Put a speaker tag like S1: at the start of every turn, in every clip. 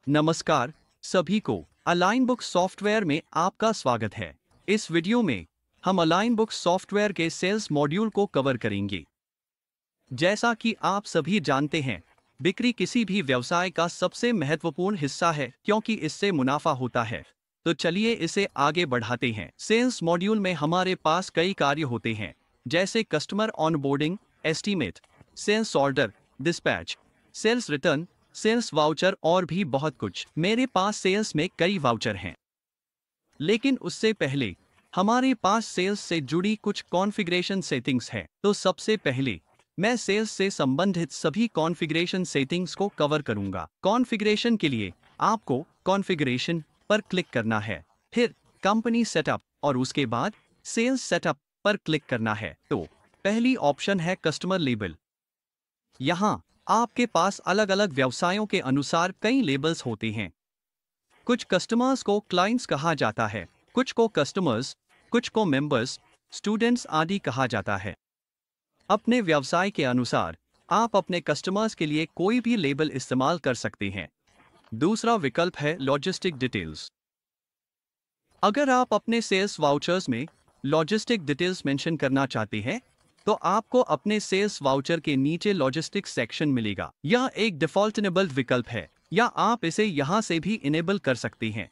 S1: नमस्कार सभी को अलाइन बुक सॉफ्टवेयर में आपका स्वागत है। इस वीडियो में हम अलाइन बुक सॉफ्टवेयर के सेल्स मॉड्यूल को कवर करेंगे। जैसा कि आप सभी जानते हैं, बिक्री किसी भी व्यवसाय का सबसे महत्वपूर्ण हिस्सा है क्योंकि इससे मुनाफा होता है। तो चलिए इसे आगे बढ़ाते हैं। सेल्स मॉड्यूल में हमारे पास कई कार्य होते हैं, जैसे customer onboarding, estimate, sales order, dispatch, sales return, sales voucher और भी बहुत कुछ। मेरे पास सेल्स में कई वाउचर हैं, लेकिन उससे पहले हमारे पास सेल्स से जुड़ी कुछ कॉन्फ़िगरेशन सेटिंग्स हैं। तो सबसे पहले मैं सेल्स से संबंधित सभी कॉन्फ़िगरेशन सेटिंग्स को कवर करूंगा। कॉन्फ़िगरेशन के लिए आपको कॉन्फ़िगरेशन पर क्लिक करना है, फिर कंपनी सेटअप और उसके बाद सेल्स सेटअप पर क्लिक करना है। तो पहली ऑप्शन है कस्टमर लेबल। यहाँ आपके पास अलग अलग व्यवसायों के अनुसार कई लेबल्स होते हैं। कुछ कस्टमर्स को क्लाइंट्स कहा जाता है, कुछ को कस्टमर्स, कुछ को मेंबर्स, स्टूडेंट्स आदि कहा जाता है। अपने व्यवसाय के अनुसार आप अपने कस्टमर्स के लिए कोई भी लेबल इस्तेमाल कर सकते हैं। दूसरा विकल्प है लॉजिस्टिक डिटेल्स। अगर आप अपने सेल्स वाउचर्स में लॉजिस्टिक डिटेल्स मेंशन करना चाहते हैं, तो आपको अपने सेल्स वाउचर के नीचे लॉजिस्टिक्स सेक्शन मिलेगा। यह एक डिफॉल्ट इनेबल्ड विकल्प है, या आप इसे यहां से भी इनेबल कर सकते हैं।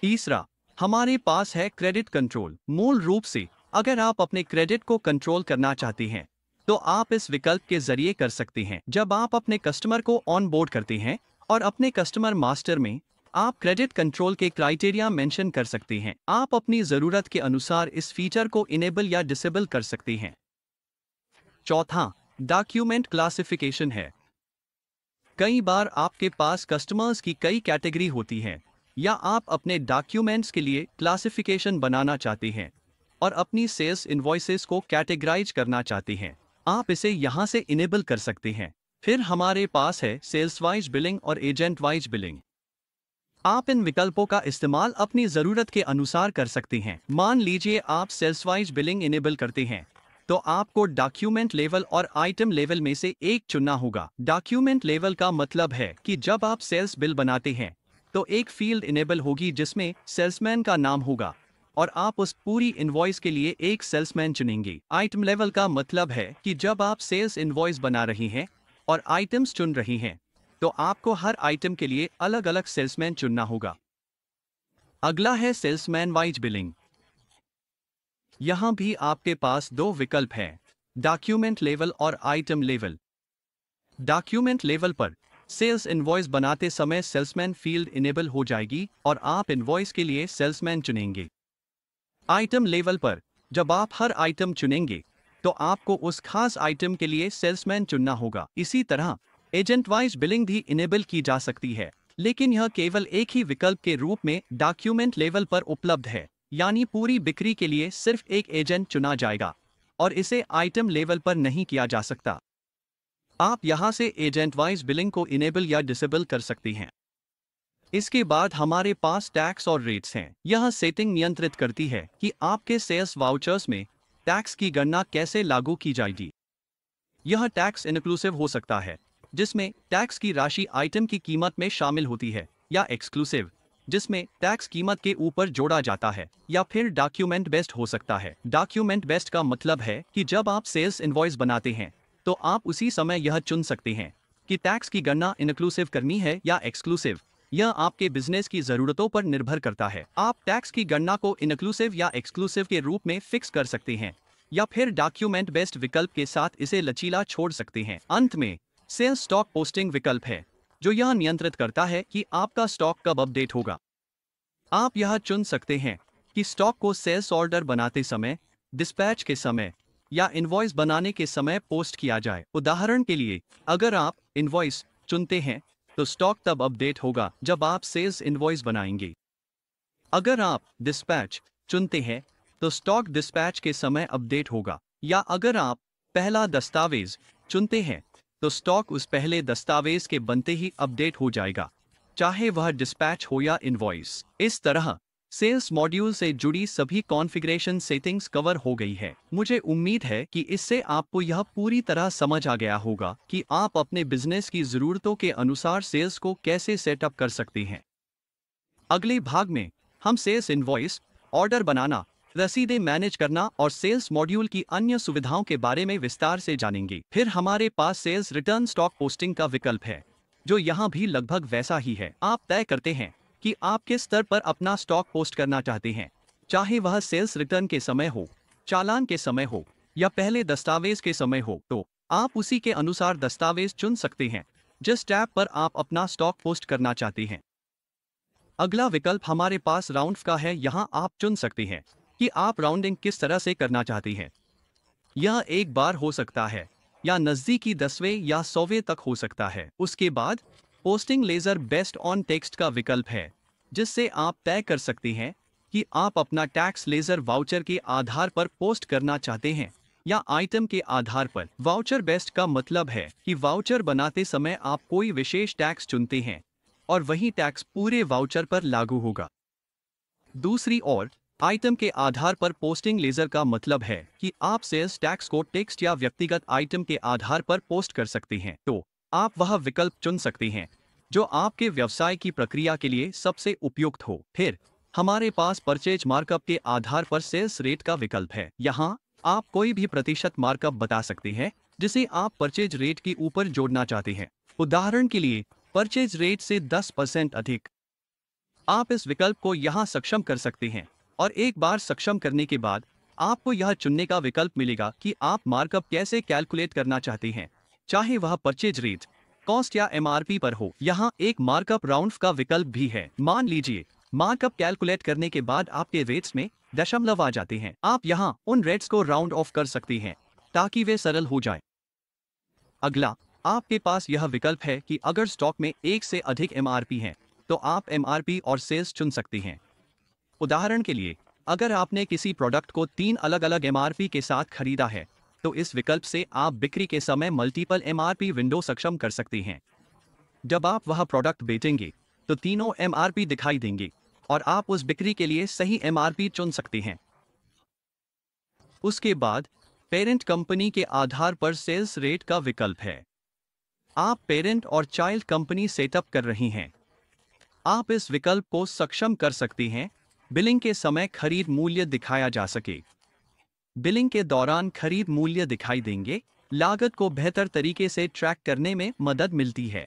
S1: तीसरा, हमारे पास है क्रेडिट कंट्रोल। मूल रूप से अगर आप अपने क्रेडिट को कंट्रोल करना चाहते हैं, तो आप इस विकल्प के जरिए कर सकते हैं। जब आप अपने कस्टमर को ऑन बोर्ड करते हैं और अपने कस्टमर मास्टर में आप क्रेडिट कंट्रोल के क्राइटेरिया मेंशन कर सकते हैं। आप अपनी जरूरत के अनुसार इस फीचर को इनेबल या डिसेबल कर सकते हैं। चौथा, डॉक्यूमेंट क्लासिफिकेशन है। कई बार आपके पास कस्टमर्स की कई कैटेगरी होती है, या आप अपने डॉक्यूमेंट्स के लिए क्लासिफिकेशन बनाना चाहते हैं और अपनी सेल्स इनवॉइसेस को कैटेगराइज करना चाहते हैं। आप इसे यहां से इनेबल कर सकते हैं। फिर हमारे पास है सेल्स वाइज बिलिंग और एजेंट वाइज बिलिंग। आप इन विकल्पों का इस्तेमाल अपनी ज़रूरत के अनुसार कर सकते हैं। मान लीजिए आप सेल्स वाइज बिलिंग इनेबल करते हैं, तो आपको डॉक्यूमेंट लेवल और आइटम लेवल में से एक चुनना होगा। डॉक्यूमेंट लेवल का मतलब है कि जब आप सेल्स बिल बनाते हैं, तो एक फील्ड इनेबल होगी जिसमें सेल्समैन का नाम होगा और आप उस पूरी इनवॉइस के लिए एक सेल्समैन चुनेंगे। आइटम लेवल का मतलब है कि जब आप सेल्स इनवॉइस बना रही हैं और आइटम्स चुन रही हैं, तो आपको हर आइटम के लिए अलग अलग सेल्समैन चुनना होगा। अगला है सेल्समैन वाइज बिलिंग। यहां भी आपके पास दो विकल्प हैं, डॉक्यूमेंट लेवल और आइटम लेवल। डॉक्यूमेंट लेवल पर सेल्स इनवॉइस बनाते समय सेल्समैन फील्ड इनेबल हो जाएगी और आप इनवॉइस के लिए सेल्समैन चुनेंगे। आइटम लेवल पर जब आप हर आइटम चुनेंगे, तो आपको उस खास आइटम के लिए सेल्समैन चुनना होगा। इसी तरह एजेंट वाइज बिलिंग भी इनेबल की जा सकती है, लेकिन यह केवल एक ही विकल्प के रूप में डॉक्यूमेंट लेवल पर उपलब्ध है, यानी पूरी बिक्री के लिए सिर्फ एक एजेंट चुना जाएगा और इसे आइटम लेवल पर नहीं किया जा सकता। आप यहां से एजेंट वाइज बिलिंग को इनेबल या डिसेबल कर सकती हैं। इसके बाद हमारे पास टैक्स और रेट्स हैं। यह सेटिंग नियंत्रित करती है कि आपके सेल्स वाउचर्स में टैक्स की गणना कैसे लागू की जाएगी। यह टैक्स इनक्लूसिव हो सकता है, जिसमें टैक्स की राशि आइटम की कीमत में शामिल होती है, या एक्सक्लूसिव, जिसमें टैक्स कीमत के ऊपर जोड़ा जाता है, या फिर डॉक्यूमेंट बेस्ड हो सकता है। डॉक्यूमेंट बेस्ड का मतलब है कि जब आप सेल्स इनवॉइस बनाते हैं, तो आप उसी समय यह चुन सकते हैं कि टैक्स की गणना इनक्लूसिव करनी है या एक्सक्लूसिव। यह आपके बिजनेस की जरूरतों पर निर्भर करता है। आप टैक्स की गणना को इनक्लूसिव या एक्सक्लूसिव के रूप में फिक्स कर सकते हैं, या फिर डॉक्यूमेंट बेस्ड विकल्प के साथ इसे लचीला छोड़ सकते हैं। अंत में सेल्स स्टॉक पोस्टिंग विकल्प है, जो यह नियंत्रित करता है कि आपका स्टॉक कब अपडेट होगा। आप यह चुन सकते हैं कि स्टॉक को सेल्स ऑर्डर बनाते समय, डिस्पैच के समय, या इनवॉइस बनाने के समय पोस्ट किया जाए। उदाहरण के लिए, अगर आप इनवॉइस चुनते हैं, तो स्टॉक तब अपडेट होगा जब आप सेल्स इनवॉइस बनाएंगे। अगर आप डिस्पैच चुनते हैं, तो स्टॉक डिस्पैच के समय अपडेट होगा, या अगर आप पहला दस्तावेज चुनते हैं, तो स्टॉक उस पहले दस्तावेज के बनते ही अपडेट हो जाएगा, चाहे वह डिस्पैच हो या इनवॉइस। इस तरह सेल्स मॉड्यूल से जुड़ी सभी कॉन्फ़िगरेशन सेटिंग्स कवर हो गई है। मुझे उम्मीद है कि इससे आपको यह पूरी तरह समझ आ गया होगा कि आप अपने बिजनेस की ज़रूरतों के अनुसार सेल्स को कैसे सेटअप कर सकते हैं। अगले भाग में हम सेल्स इनवॉइस, ऑर्डर बनाना, रसीदें मैनेज करना और सेल्स मॉड्यूल की अन्य सुविधाओं के बारे में विस्तार से जानेंगे। फिर हमारे पास सेल्स रिटर्न स्टॉक पोस्टिंग का विकल्प है, जो यहाँ भी लगभग वैसा ही है। आप तय करते हैं कि आप किस स्तर पर अपना स्टॉक पोस्ट करना चाहते हैं, चाहे वह सेल्स रिटर्न के समय हो, चालान के समय हो या पहले दस्तावेज के समय हो, तो आप उसी के अनुसार दस्तावेज चुन सकते हैं जिस टैब पर आप अपना स्टॉक पोस्ट करना चाहते हैं। अगला विकल्प हमारे पास राउंड का है। यहाँ आप चुन सकते हैं कि आप राउंडिंग किस तरह से करना चाहते हैं। यह एक बार हो सकता है या नज़दीकी 10वें या 100वें तक हो सकता है। उसके बाद posting ledger based on text का विकल्प है, जिससे आप तय कर सकते हैं कि आप अपना टैक्स लेजर वाउचर के आधार पर पोस्ट करना चाहते हैं या आइटम के आधार पर। वाउचर बेस्ड का मतलब है कि वाउचर बनाते समय आप कोई विशेष टैक्स चुनते हैं और वही टैक्स पूरे वाउचर पर लागू होगा। दूसरी ओर आइटम के आधार पर पोस्टिंग लेजर का मतलब है कि आप सेल्स टैक्स को टेक्स्ट या व्यक्तिगत आइटम के आधार पर पोस्ट कर सकते हैं। तो आप वह विकल्प चुन सकते हैं जो आपके व्यवसाय की प्रक्रिया के लिए सबसे उपयुक्त हो। फिर हमारे पास परचेज मार्कअप के आधार पर सेल्स रेट का विकल्प है। यहाँ आप कोई भी प्रतिशत मार्कअप बता सकते हैं जिसे आप परचेज रेट के ऊपर जोड़ना चाहते हैं। उदाहरण के लिए परचेज रेट से 10% अधिक। आप इस विकल्प को यहाँ सक्षम कर सकते हैं और एक बार सक्षम करने के बाद आपको यह चुनने का विकल्प मिलेगा कि आप मार्कअप कैसे कैलकुलेट करना चाहते हैं, चाहे वह परचेज रेट, कॉस्ट या एमआरपी पर हो। यहाँ एक मार्कअप राउंड का विकल्प भी है। मान लीजिए मार्कअप कैलकुलेट करने के बाद आपके रेट्स में दशमलव आ जाते हैं। आप यहाँ उन रेट्स को राउंड ऑफ कर सकते हैं ताकि वे सरल हो जाए। अगला आपके पास यह विकल्प है कि अगर स्टॉक में एक से अधिक एमआरपी है तो आप एमआरपी और सेल्स चुन सकते हैं। उदाहरण के लिए अगर आपने किसी प्रोडक्ट को 3 अलग अलग एमआरपी के साथ खरीदा है तो इस विकल्प से आप बिक्री के समय मल्टीपल एमआरपी विंडो सक्षम कर सकते हैं। जब आप वह प्रोडक्ट बेचेंगे तो तीनों एमआरपी दिखाई देंगे और आप उस बिक्री के लिए सही एमआरपी चुन सकते हैं। उसके बाद पेरेंट कंपनी के आधार पर सेल्स रेट का विकल्प है। आप पेरेंट और चाइल्ड कंपनी सेटअप कर रही हैं। आप इस विकल्प को सक्षम कर सकते हैं बिलिंग के समय खरीद मूल्य दिखाया जा सके। बिलिंग के दौरान खरीद मूल्य दिखाई देंगे, लागत को बेहतर तरीके से ट्रैक करने में मदद मिलती है।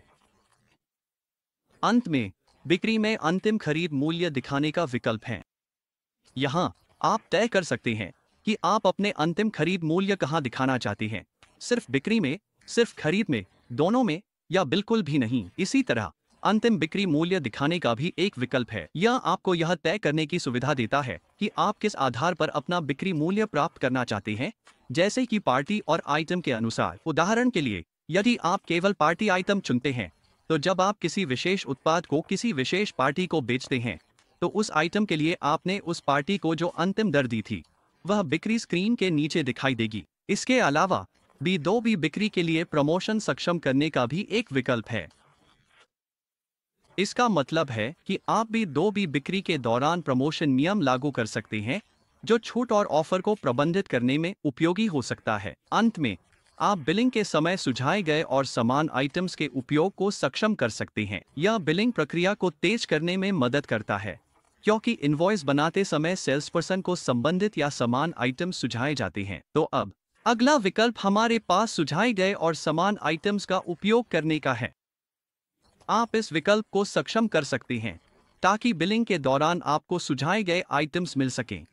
S1: अंत में बिक्री में अंतिम खरीद मूल्य दिखाने का विकल्प है। यहाँ आप तय कर सकते हैं कि आप अपने अंतिम खरीद मूल्य कहाँ दिखाना चाहते हैं, सिर्फ बिक्री में, सिर्फ खरीद में, दोनों में या बिल्कुल भी नहीं। इसी तरह अंतिम बिक्री मूल्य दिखाने का भी एक विकल्प है। यह आपको यह तय करने की सुविधा देता है कि आप किस आधार पर अपना बिक्री मूल्य प्राप्त करना चाहते हैं, जैसे कि पार्टी और आइटम के अनुसार। उदाहरण के लिए यदि आप केवल पार्टी आइटम चुनते हैं तो जब आप किसी विशेष उत्पाद को किसी विशेष पार्टी को बेचते हैं तो उस आइटम के लिए आपने उस पार्टी को जो अंतिम दर दी थी वह बिक्री स्क्रीन के नीचे दिखाई देगी। इसके अलावा B2B बिक्री के लिए प्रमोशन सक्षम करने का भी एक विकल्प है। इसका मतलब है कि आप B2B बिक्री के दौरान प्रमोशन नियम लागू कर सकते हैं जो छूट और ऑफर को प्रबंधित करने में उपयोगी हो सकता है। अंत में आप बिलिंग के समय सुझाए गए और समान आइटम्स के उपयोग को सक्षम कर सकते हैं। यह बिलिंग प्रक्रिया को तेज करने में मदद करता है क्योंकि इनवॉइस बनाते समय सेल्स पर्सन को संबंधित या समान आइटम्स सुझाए जाते हैं। तो अब अगला विकल्प हमारे पास सुझाए गए और समान आइटम्स का उपयोग करने का है। आप इस विकल्प को सक्षम कर सकते हैं ताकि बिलिंग के दौरान आपको सुझाए गए आइटम्स मिल सकें।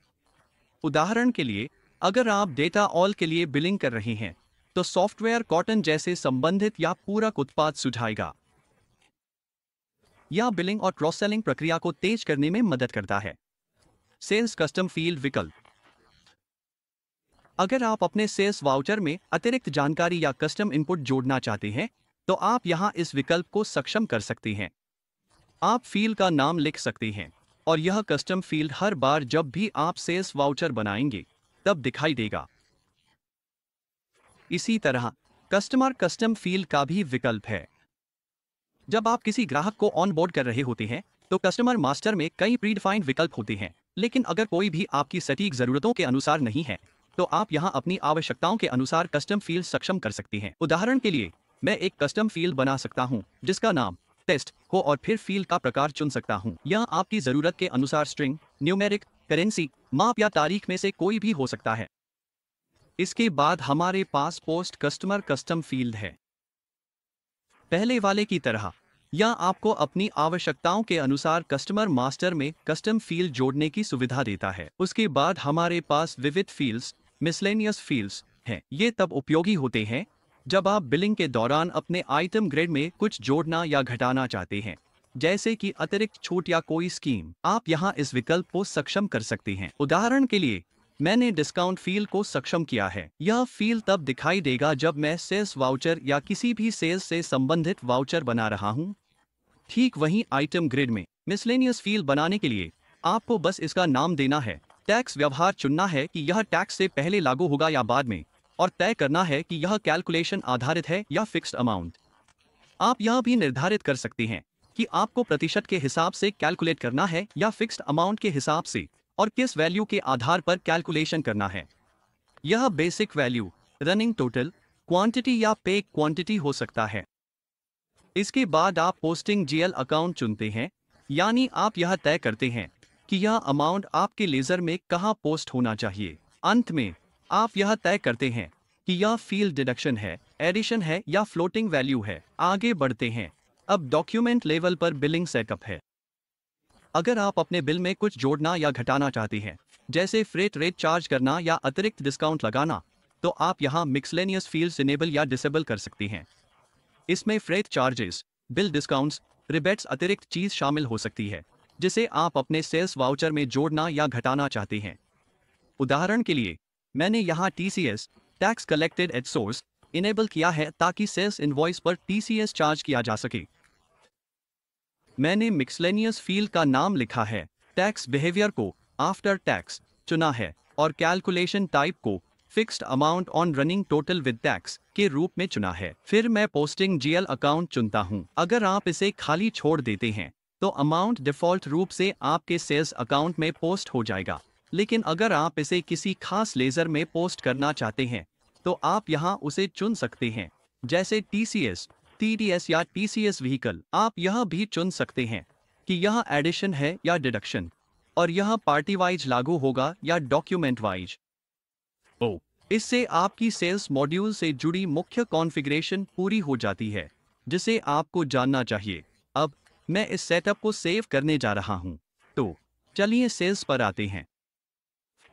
S1: उदाहरण के लिए अगर आप डेटा ऑल के लिए बिलिंग कर रहे हैं तो सॉफ्टवेयर कॉटन जैसे संबंधित या पूरक उत्पाद सुझाएगा। यह बिलिंग और क्रॉस सेलिंग प्रक्रिया को तेज करने में मदद करता है। सेल्स कस्टम फील्ड विकल्प। अगर आप अपने सेल्स वाउचर में अतिरिक्त जानकारी या कस्टम इनपुट जोड़ना चाहते हैं तो आप यहां इस विकल्प को सक्षम कर सकते हैं। आप फील्ड का नाम लिख सकते हैं और यह कस्टम फील्ड हर बार जब भी आप सेल्स वाउचर बनाएंगे तब दिखाई देगा। इसी तरह कस्टमर कस्टम फील्ड का भी विकल्प है। जब आप किसी ग्राहक को ऑन बोर्ड कर रहे होते हैं तो कस्टमर मास्टर में कई प्रीडिफाइंड विकल्प होते हैं, लेकिन अगर कोई भी आपकी सटीक ज़रूरतों के अनुसार नहीं है तो आप यहाँ अपनी आवश्यकताओं के अनुसार कस्टम फील्ड सक्षम कर सकती हैं। उदाहरण के लिए मैं एक कस्टम फील्ड बना सकता हूँ जिसका नाम टेस्ट हो और फिर फील्ड का प्रकार चुन सकता हूँ। यह आपकी ज़रूरत के अनुसार स्ट्रिंग, न्यूमेरिक, करेंसी, माप या तारीख में से कोई भी हो सकता है। इसके बाद हमारे पास पोस्ट कस्टमर कस्टम फील्ड है। पहले वाले की तरह यह आपको अपनी आवश्यकताओं के अनुसार कस्टमर मास्टर में कस्टम फील्ड जोड़ने की सुविधा देता है। उसके बाद हमारे पास विविध फील्ड्स, मिसलेनियस फील्ड्स हैं। ये तब उपयोगी होते हैं जब आप बिलिंग के दौरान अपने आइटम ग्रिड में कुछ जोड़ना या घटाना चाहते हैं, जैसे कि अतिरिक्त छूट या कोई स्कीम। आप यहाँ इस विकल्प को सक्षम कर सकते हैं। उदाहरण के लिए मैंने डिस्काउंट फील्ड को सक्षम किया है। यह फील्ड तब दिखाई देगा जब मैं सेल्स वाउचर या किसी भी सेल्स से संबंधित वाउचर बना रहा हूँ। ठीक वहीं आइटम ग्रिड में मिसलेनियस फील्ड बनाने के लिए आपको बस इसका नाम देना है, टैक्स व्यवहार चुनना है कि यह टैक्स से पहले लागू होगा या बाद में, और तय करना है कि यह कैलकुलेशन आधारित है या फिक्स्ड अमाउंट। आप यह भी निर्धारित कर सकते हैं कि आपको प्रतिशत के हिसाब से कैलकुलेट करना है या फिक्स्ड अमाउंट के हिसाब से, और किस वैल्यू के आधार पर कैलकुलेशन करना है। यह basic value, running total, quantity या पे क्वांटिटी हो सकता है। इसके बाद आप पोस्टिंग जीएल अकाउंट चुनते हैं, यानी आप यह तय करते हैं कि यह अमाउंट आपके लेजर में कहां पोस्ट होना चाहिए। अंत में आप यह तय करते हैं कि यह फील्ड डिडक्शन है, एडिशन है या फ्लोटिंग वैल्यू है। आगे बढ़ते हैं। अब डॉक्यूमेंट लेवल पर बिलिंग सेटअप है। अगर आप अपने बिल में कुछ जोड़ना या घटाना चाहते हैं, जैसे फ्रेट रेट चार्ज करना या अतिरिक्त डिस्काउंट लगाना, तो आप यहाँ मिक्सलेनियस फील्ड्स इनेबल या डिसेबल कर सकती हैं। इसमें freight charges, bill discounts, rebates अतिरिक्त चीज शामिल हो सकती है जिसे आप अपने सेल्स वाउचर में जोड़ना या घटाना चाहते हैं। उदाहरण के लिए मैंने यहाँ TCS, tax collected at source, enable किया है ताकि सेल्स इनवॉइस पर TCS चार्ज किया जा सके। मैंने मिक्सलेनियस फील्ड का नाम लिखा है, टैक्स बिहेवियर को आफ्टर टैक्स चुना है और कैलकुलेशन टाइप को fixed amount on running total with tax के रूप में चुना है। फिर मैं पोस्टिंग जीएल अकाउंट चुनता हूं। अगर आप इसे खाली छोड़ देते हैं तो अमाउंट डिफॉल्ट रूप से आपके सेल्स अकाउंट में पोस्ट हो जाएगा, लेकिन अगर आप इसे किसी खास लेजर में पोस्ट करना चाहते हैं तो आप यहां उसे चुन सकते हैं, जैसे TCS, TDS या TCS व्हीकल। आप यह भी चुन सकते हैं कि यह एडिशन है या डिडक्शन, और यह पार्टी वाइज लागू होगा या डॉक्यूमेंट वाइज। इससे आपकी सेल्स मॉड्यूल से जुड़ी मुख्य कॉन्फ़िगरेशन पूरी हो जाती है जिसे आपको जानना चाहिए। अब मैं इस सेटअप को सेव करने जा रहा हूं। तो चलिए सेल्स पर आते हैं।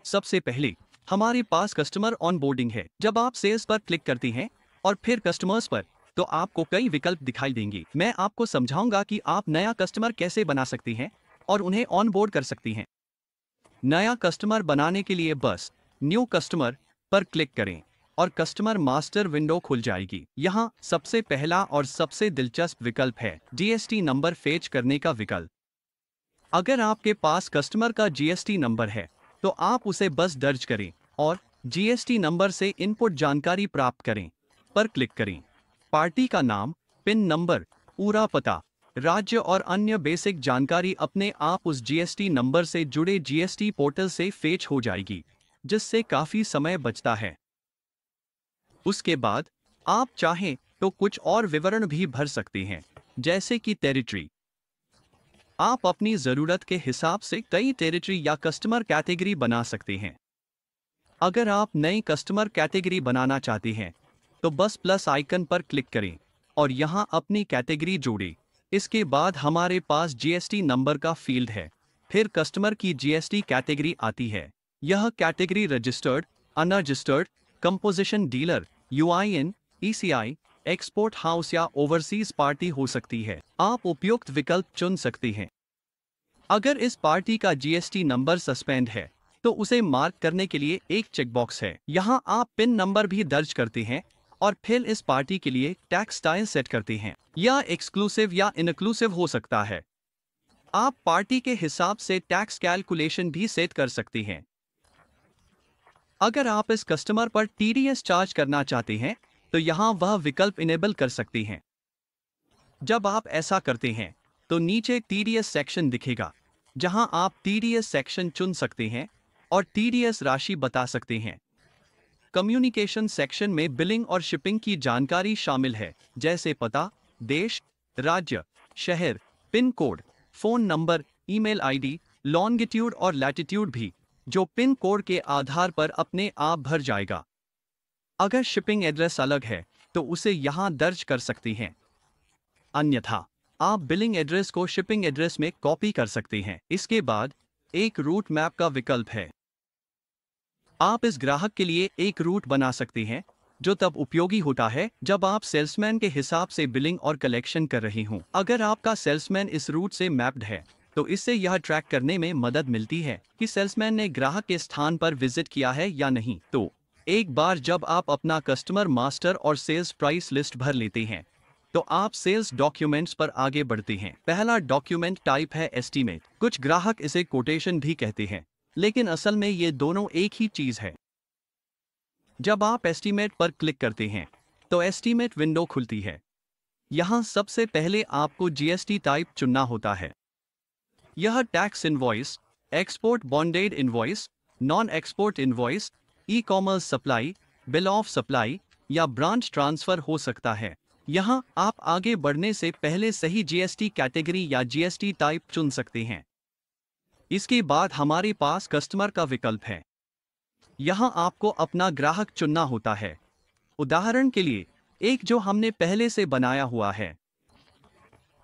S1: सबसे पहले हमारे पास कस्टमर ऑनबोर्डिंग है। जब आप सेल्स पर क्लिक करते हैं और फिर कस्टमर्स पर, तो आपको कई विकल्प दिखाई देंगे। मैं आपको समझाऊंगा कि आप नया कस्टमर कैसे बना सकती हैं और उन्हें ऑनबोर्ड कर सकती हैं। नया कस्टमर बनाने के लिए बस न्यू कस्टमर पर क्लिक करें और कस्टमर मास्टर विंडो खुल जाएगी। यहाँ सबसे पहला और सबसे दिलचस्प विकल्प है GST नंबर फेच करने का विकल्प। अगर आपके पास कस्टमर का GST नंबर है तो आप उसे बस दर्ज करें और GST नंबर से इनपुट जानकारी प्राप्त करें पर क्लिक करें। पार्टी का नाम, पिन नंबर, पूरा पता, राज्य और अन्य बेसिक जानकारी अपने आप उस GST नंबर से जुड़े GST पोर्टल से फेच हो जाएगी, जिससे काफी समय बचता है। उसके बाद आप चाहें तो कुछ और विवरण भी भर सकते हैं, जैसे कि टेरिटरी। आप अपनी जरूरत के हिसाब से कई टेरिटरी या कस्टमर कैटेगरी बना सकते हैं। अगर आप नई कस्टमर कैटेगरी बनाना चाहते हैं तो बस प्लस आइकन पर क्लिक करें और यहां अपनी कैटेगरी जोड़ें। इसके बाद हमारे पास GST नंबर का फील्ड है, फिर कस्टमर की GST कैटेगरी आती है। यह category registered, unregistered, composition dealer, UIN, ECI, export house या ओवरसीज पार्टी हो सकती है। आप उपयुक्त विकल्प चुन सकते हैं। अगर इस पार्टी का GST नंबर सस्पेंड है तो उसे मार्क करने के लिए एक चेकबॉक्स है। यहाँ आप पिन नंबर भी दर्ज करते हैं और फिर इस पार्टी के लिए टैक्स स्टाइल सेट करते हैं। यह एक्सक्लूसिव या इनक्लूसिव हो सकता है। आप पार्टी के हिसाब से टैक्स कैलकुलेशन भी सेट कर सकते हैं। अगर आप इस कस्टमर पर TDS चार्ज करना चाहते हैं तो यहां वह विकल्प इनेबल कर सकते हैं। जब आप ऐसा करते हैं तो नीचे TDS सेक्शन दिखेगा, जहां आप TDS सेक्शन चुन सकते हैं और TDS राशि बता सकते हैं। कम्युनिकेशन सेक्शन में बिलिंग और शिपिंग की जानकारी शामिल है, जैसे पता, देश, राज्य, शहर, pin code, phone number, email ID, longitude और लैटिट्यूड भी, जो पिन कोड के आधार पर अपने आप भर जाएगा। अगर शिपिंग एड्रेस अलग है तो उसे यहां दर्ज कर सकते हैं, अन्यथा आप बिलिंग एड्रेस को शिपिंग एड्रेस में कॉपी कर सकते हैं। इसके बाद एक रूट मैप का विकल्प है। आप इस ग्राहक के लिए एक रूट बना सकते हैं, जो तब उपयोगी होता है जब आप सेल्समैन के हिसाब से बिलिंग और कलेक्शन कर रहे हों। अगर आपका सेल्समैन इस रूट से मैप्ड है तो इससे यह ट्रैक करने में मदद मिलती है कि सेल्समैन ने ग्राहक के स्थान पर विजिट किया है या नहीं। तो एक बार जब आप अपना कस्टमर मास्टर और सेल्स प्राइस लिस्ट भर लेते हैं तो आप सेल्स डॉक्यूमेंट्स पर आगे बढ़ते हैं। पहला डॉक्यूमेंट टाइप है एस्टीमेट। कुछ ग्राहक इसे कोटेशन भी कहते हैं, लेकिन असल में ये दोनों एक ही चीज है। जब आप एस्टीमेट पर क्लिक करते हैं तो एस्टीमेट विंडो खुलती है। यहां सबसे पहले आपको जीएसटी टाइप चुनना होता है। यह tax invoice, export bonded invoice, non export invoice, e commerce supply, bill of supply या ब्रांच ट्रांसफर हो सकता है। यहां आप आगे बढ़ने से पहले सही जीएसटी कैटेगरी या जीएसटी टाइप चुन सकते हैं। इसके बाद हमारे पास कस्टमर का विकल्प है। यहां आपको अपना ग्राहक चुनना होता है, उदाहरण के लिए एक जो हमने पहले से बनाया हुआ है।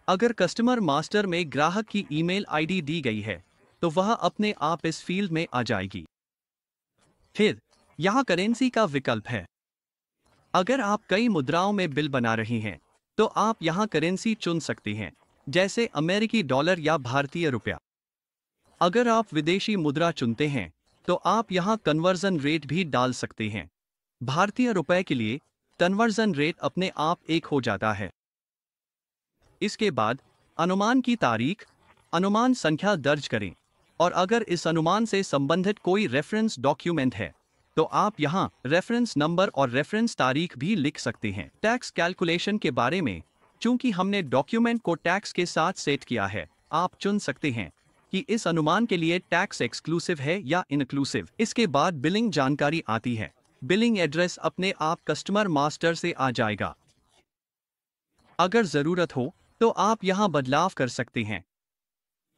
S1: अगर कस्टमर मास्टर में ग्राहक की ईमेल आईडी दी गई है तो वह अपने आप इस फील्ड में आ जाएगी। फिर यहां करेंसी का विकल्प है। अगर आप कई मुद्राओं में बिल बना रहे हैं तो आप यहां करेंसी चुन सकते हैं, जैसे अमेरिकी डॉलर या भारतीय रुपया। अगर आप विदेशी मुद्रा चुनते हैं तो आप यहां कन्वर्जन रेट भी डाल सकते हैं। भारतीय रुपए के लिए कन्वर्जन रेट अपने आप 1 हो जाता है। इसके बाद अनुमान की तारीख, अनुमान संख्या दर्ज करें और अगर इस अनुमान से संबंधित कोई रेफरेंस डॉक्यूमेंट है तो आप यहां रेफरेंस नंबर और रेफरेंस तारीख भी लिख सकते हैं। टैक्स कैलकुलेशन के बारे में, चूंकि हमने डॉक्यूमेंट को टैक्स के साथ सेट किया है, आप चुन सकते हैं कि इस अनुमान के लिए टैक्स एक्सक्लूसिव है या इनक्लूसिव। इसके बाद बिलिंग जानकारी आती है। बिलिंग एड्रेस अपने आप कस्टमर मास्टर से आ जाएगा। अगर जरूरत हो तो आप यहां बदलाव कर सकते हैं।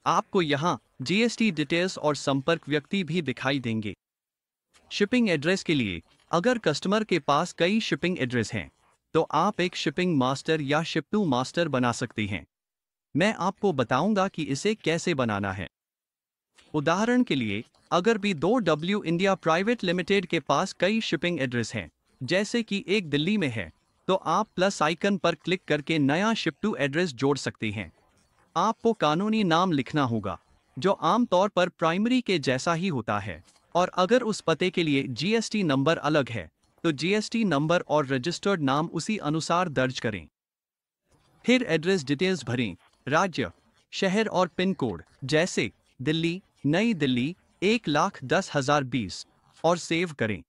S1: आपको यहां जीएसटी डिटेल्स और संपर्क व्यक्ति भी दिखाई देंगे। शिपिंग एड्रेस के लिए, अगर कस्टमर के पास कई शिपिंग एड्रेस हैं तो आप एक शिपिंग मास्टर या शिप टू मास्टर बना सकते हैं। मैं आपको बताऊंगा कि इसे कैसे बनाना है। उदाहरण के लिए, अगर B2W इंडिया प्राइवेट लिमिटेड के पास कई शिपिंग एड्रेस हैं, जैसे कि एक दिल्ली में है, तो आप प्लस आइकन पर क्लिक करके नया शिप टू एड्रेस जोड़ सकते हैं। आपको कानूनी नाम लिखना होगा, जो आमतौर पर प्राइमरी के जैसा ही होता है, और अगर उस पते के लिए जीएसटी नंबर अलग है तो जीएसटी नंबर और रजिस्टर्ड नाम उसी अनुसार दर्ज करें। फिर एड्रेस डिटेल्स भरें, राज्य, शहर और पिन कोड, जैसे दिल्ली, नई दिल्ली 1,10,020, और सेव करें।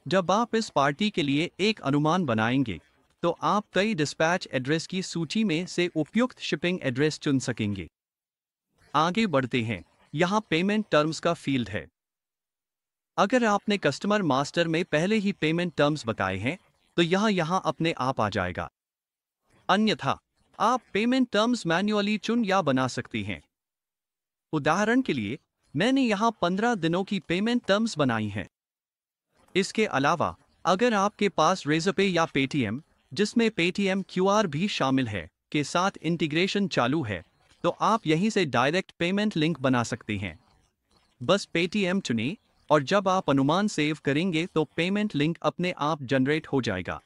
S1: जब आप इस पार्टी के लिए एक अनुमान बनाएंगे तो आप कई डिस्पैच एड्रेस की सूची में से उपयुक्त शिपिंग एड्रेस चुन सकेंगे। आगे बढ़ते हैं। यहाँ पेमेंट टर्म्स का फील्ड है। अगर आपने कस्टमर मास्टर में पहले ही पेमेंट टर्म्स बताए हैं तो यह यहाँ अपने आप आ जाएगा। अन्यथा आप पेमेंट टर्म्स मैन्युअली चुन या बना सकती हैं। उदाहरण के लिए, मैंने यहाँ 15 दिनों की पेमेंट टर्म्स बनाई हैं। इसके अलावा अगर आपके पास रेज़रपे या पेटीएम, जिसमें पेटीएम क्यूआर भी शामिल है, के साथ इंटीग्रेशन चालू है, तो आप यहीं से डायरेक्ट पेमेंट लिंक बना सकते हैं। बस पेटीएम चुनें और जब आप अनुमान सेव करेंगे तो पेमेंट लिंक अपने आप जनरेट हो जाएगा।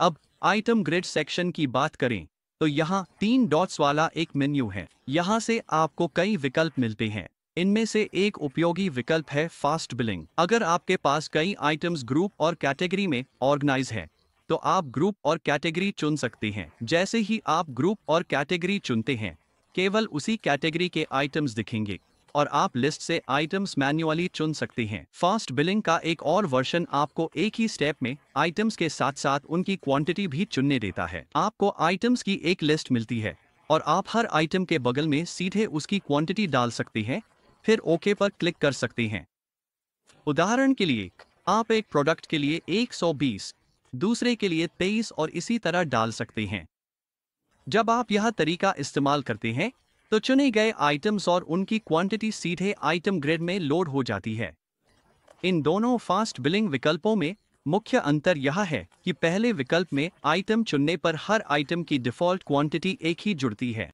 S1: अब आइटम ग्रिड सेक्शन की बात करें तो यहाँ 3 डॉट्स वाला एक मेन्यू है। यहाँ से आपको कई विकल्प मिलते हैं। इनमें से एक उपयोगी विकल्प है फास्ट बिलिंग। अगर आपके पास कई आइटम्स ग्रुप और कैटेगरी में ऑर्गेनाइज है तो आप ग्रुप और कैटेगरी चुन सकते हैं। जैसे ही आप ग्रुप और कैटेगरी चुनते हैं, केवल उसी कैटेगरी के आइटम्स दिखेंगे और आप लिस्ट से आइटम्स मैन्युअली चुन सकते हैं। फास्ट बिलिंग का एक और वर्जन आपको एक ही स्टेप में आइटम्स के साथ साथ उनकी क्वांटिटी भी चुनने देता है। आपको आइटम्स की एक लिस्ट मिलती है और आप हर आइटम के बगल में सीधे उसकी क्वांटिटी डाल सकते हैं, फिर ओके पर क्लिक कर सकते हैं। उदाहरण के लिए आप एक प्रोडक्ट के लिए 120, दूसरे के लिए 23 और इसी तरह डाल सकते हैं। जब आप यह तरीका इस्तेमाल करते हैं तो चुने गए आइटम्स और उनकी क्वांटिटी सीधे आइटम ग्रिड में लोड हो जाती है। इन दोनों फास्ट बिलिंग विकल्पों में मुख्य अंतर यह है कि पहले विकल्प में आइटम चुनने पर हर आइटम की डिफ़ॉल्ट क्वांटिटी एक ही जुड़ती है।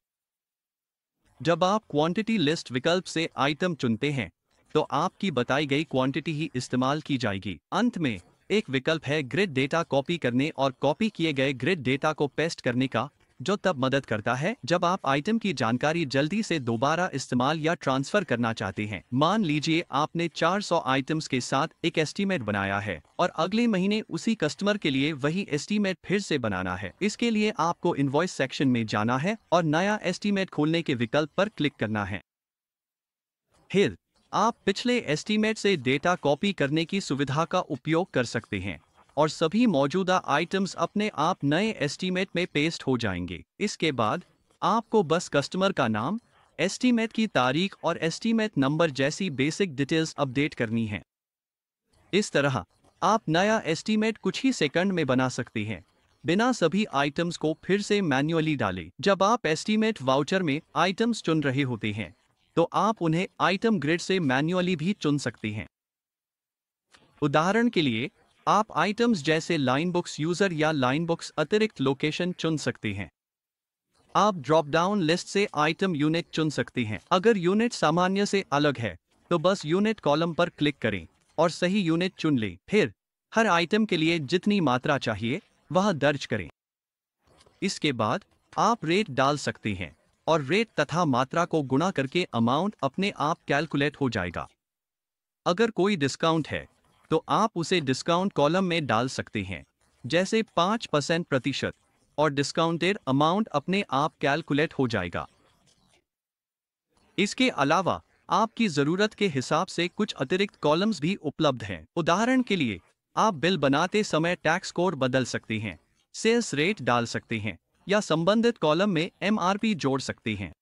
S1: जब आप क्वांटिटी लिस्ट विकल्प से आइटम चुनते हैं तो आपकी बताई गई क्वांटिटी ही इस्तेमाल की जाएगी। अंत में एक विकल्प है ग्रिड डेटा कॉपी करने और कॉपी किए गए ग्रिड डेटा को पेस्ट करने का, जो तब मदद करता है जब आप आइटम की जानकारी जल्दी से दोबारा इस्तेमाल या ट्रांसफर करना चाहते हैं। मान लीजिए आपने 400 आइटम्स के साथ एक एस्टीमेट बनाया है और अगले महीने उसी कस्टमर के लिए वही एस्टीमेट फिर से बनाना है। इसके लिए आपको इनवॉइस सेक्शन में जाना है और नया एस्टीमेट खोलने के विकल्प पर क्लिक करना है। फिर आप पिछले एस्टीमेट से डेटा कॉपी करने की सुविधा का उपयोग कर सकते हैं और सभी मौजूदा आइटम्स अपने आप नए एस्टीमेट में पेस्ट हो जाएंगे। इसके बाद आपको बस कस्टमर का नाम, एस्टीमेट की तारीख और एस्टीमेट नंबर जैसी बेसिक डिटेल्स अपडेट करनी है। इस तरह आप नया एस्टीमेट कुछ ही सेकंड में बना सकते हैं, बिना सभी आइटम्स को फिर से मैन्युअली डाले। जब आप एस्टीमेट वाउचर में आइटम्स चुन रहे होते हैं तो आप उन्हें आइटम ग्रिड से मैन्युअली भी चुन सकते हैं। उदाहरण के लिए आप आइटम्स जैसे लाइन बुक्स यूजर या लाइन बुक्स अतिरिक्त लोकेशन चुन सकते हैं। आप ड्रॉप डाउन लिस्ट से आइटम यूनिट चुन सकते हैं। अगर यूनिट सामान्य से अलग है तो बस यूनिट कॉलम पर क्लिक करें और सही यूनिट चुन लें। फिर हर आइटम के लिए जितनी मात्रा चाहिए वह दर्ज करें। इसके बाद आप रेट डाल सकते हैं और रेट तथा मात्रा को गुणा करके अमाउंट अपने आप कैलकुलेट हो जाएगा। अगर कोई डिस्काउंट है तो आप उसे डिस्काउंट कॉलम में डाल सकते हैं, जैसे 5% और डिस्काउंटेड अमाउंट अपने आप कैलकुलेट हो जाएगा। इसके अलावा आपकी ज़रूरत के हिसाब से कुछ अतिरिक्त कॉलम्स भी उपलब्ध हैं। उदाहरण के लिए आप बिल बनाते समय टैक्स कोड बदल सकते हैं, सेल्स रेट डाल सकते हैं या संबंधित कॉलम में MRP जोड़ सकते हैं।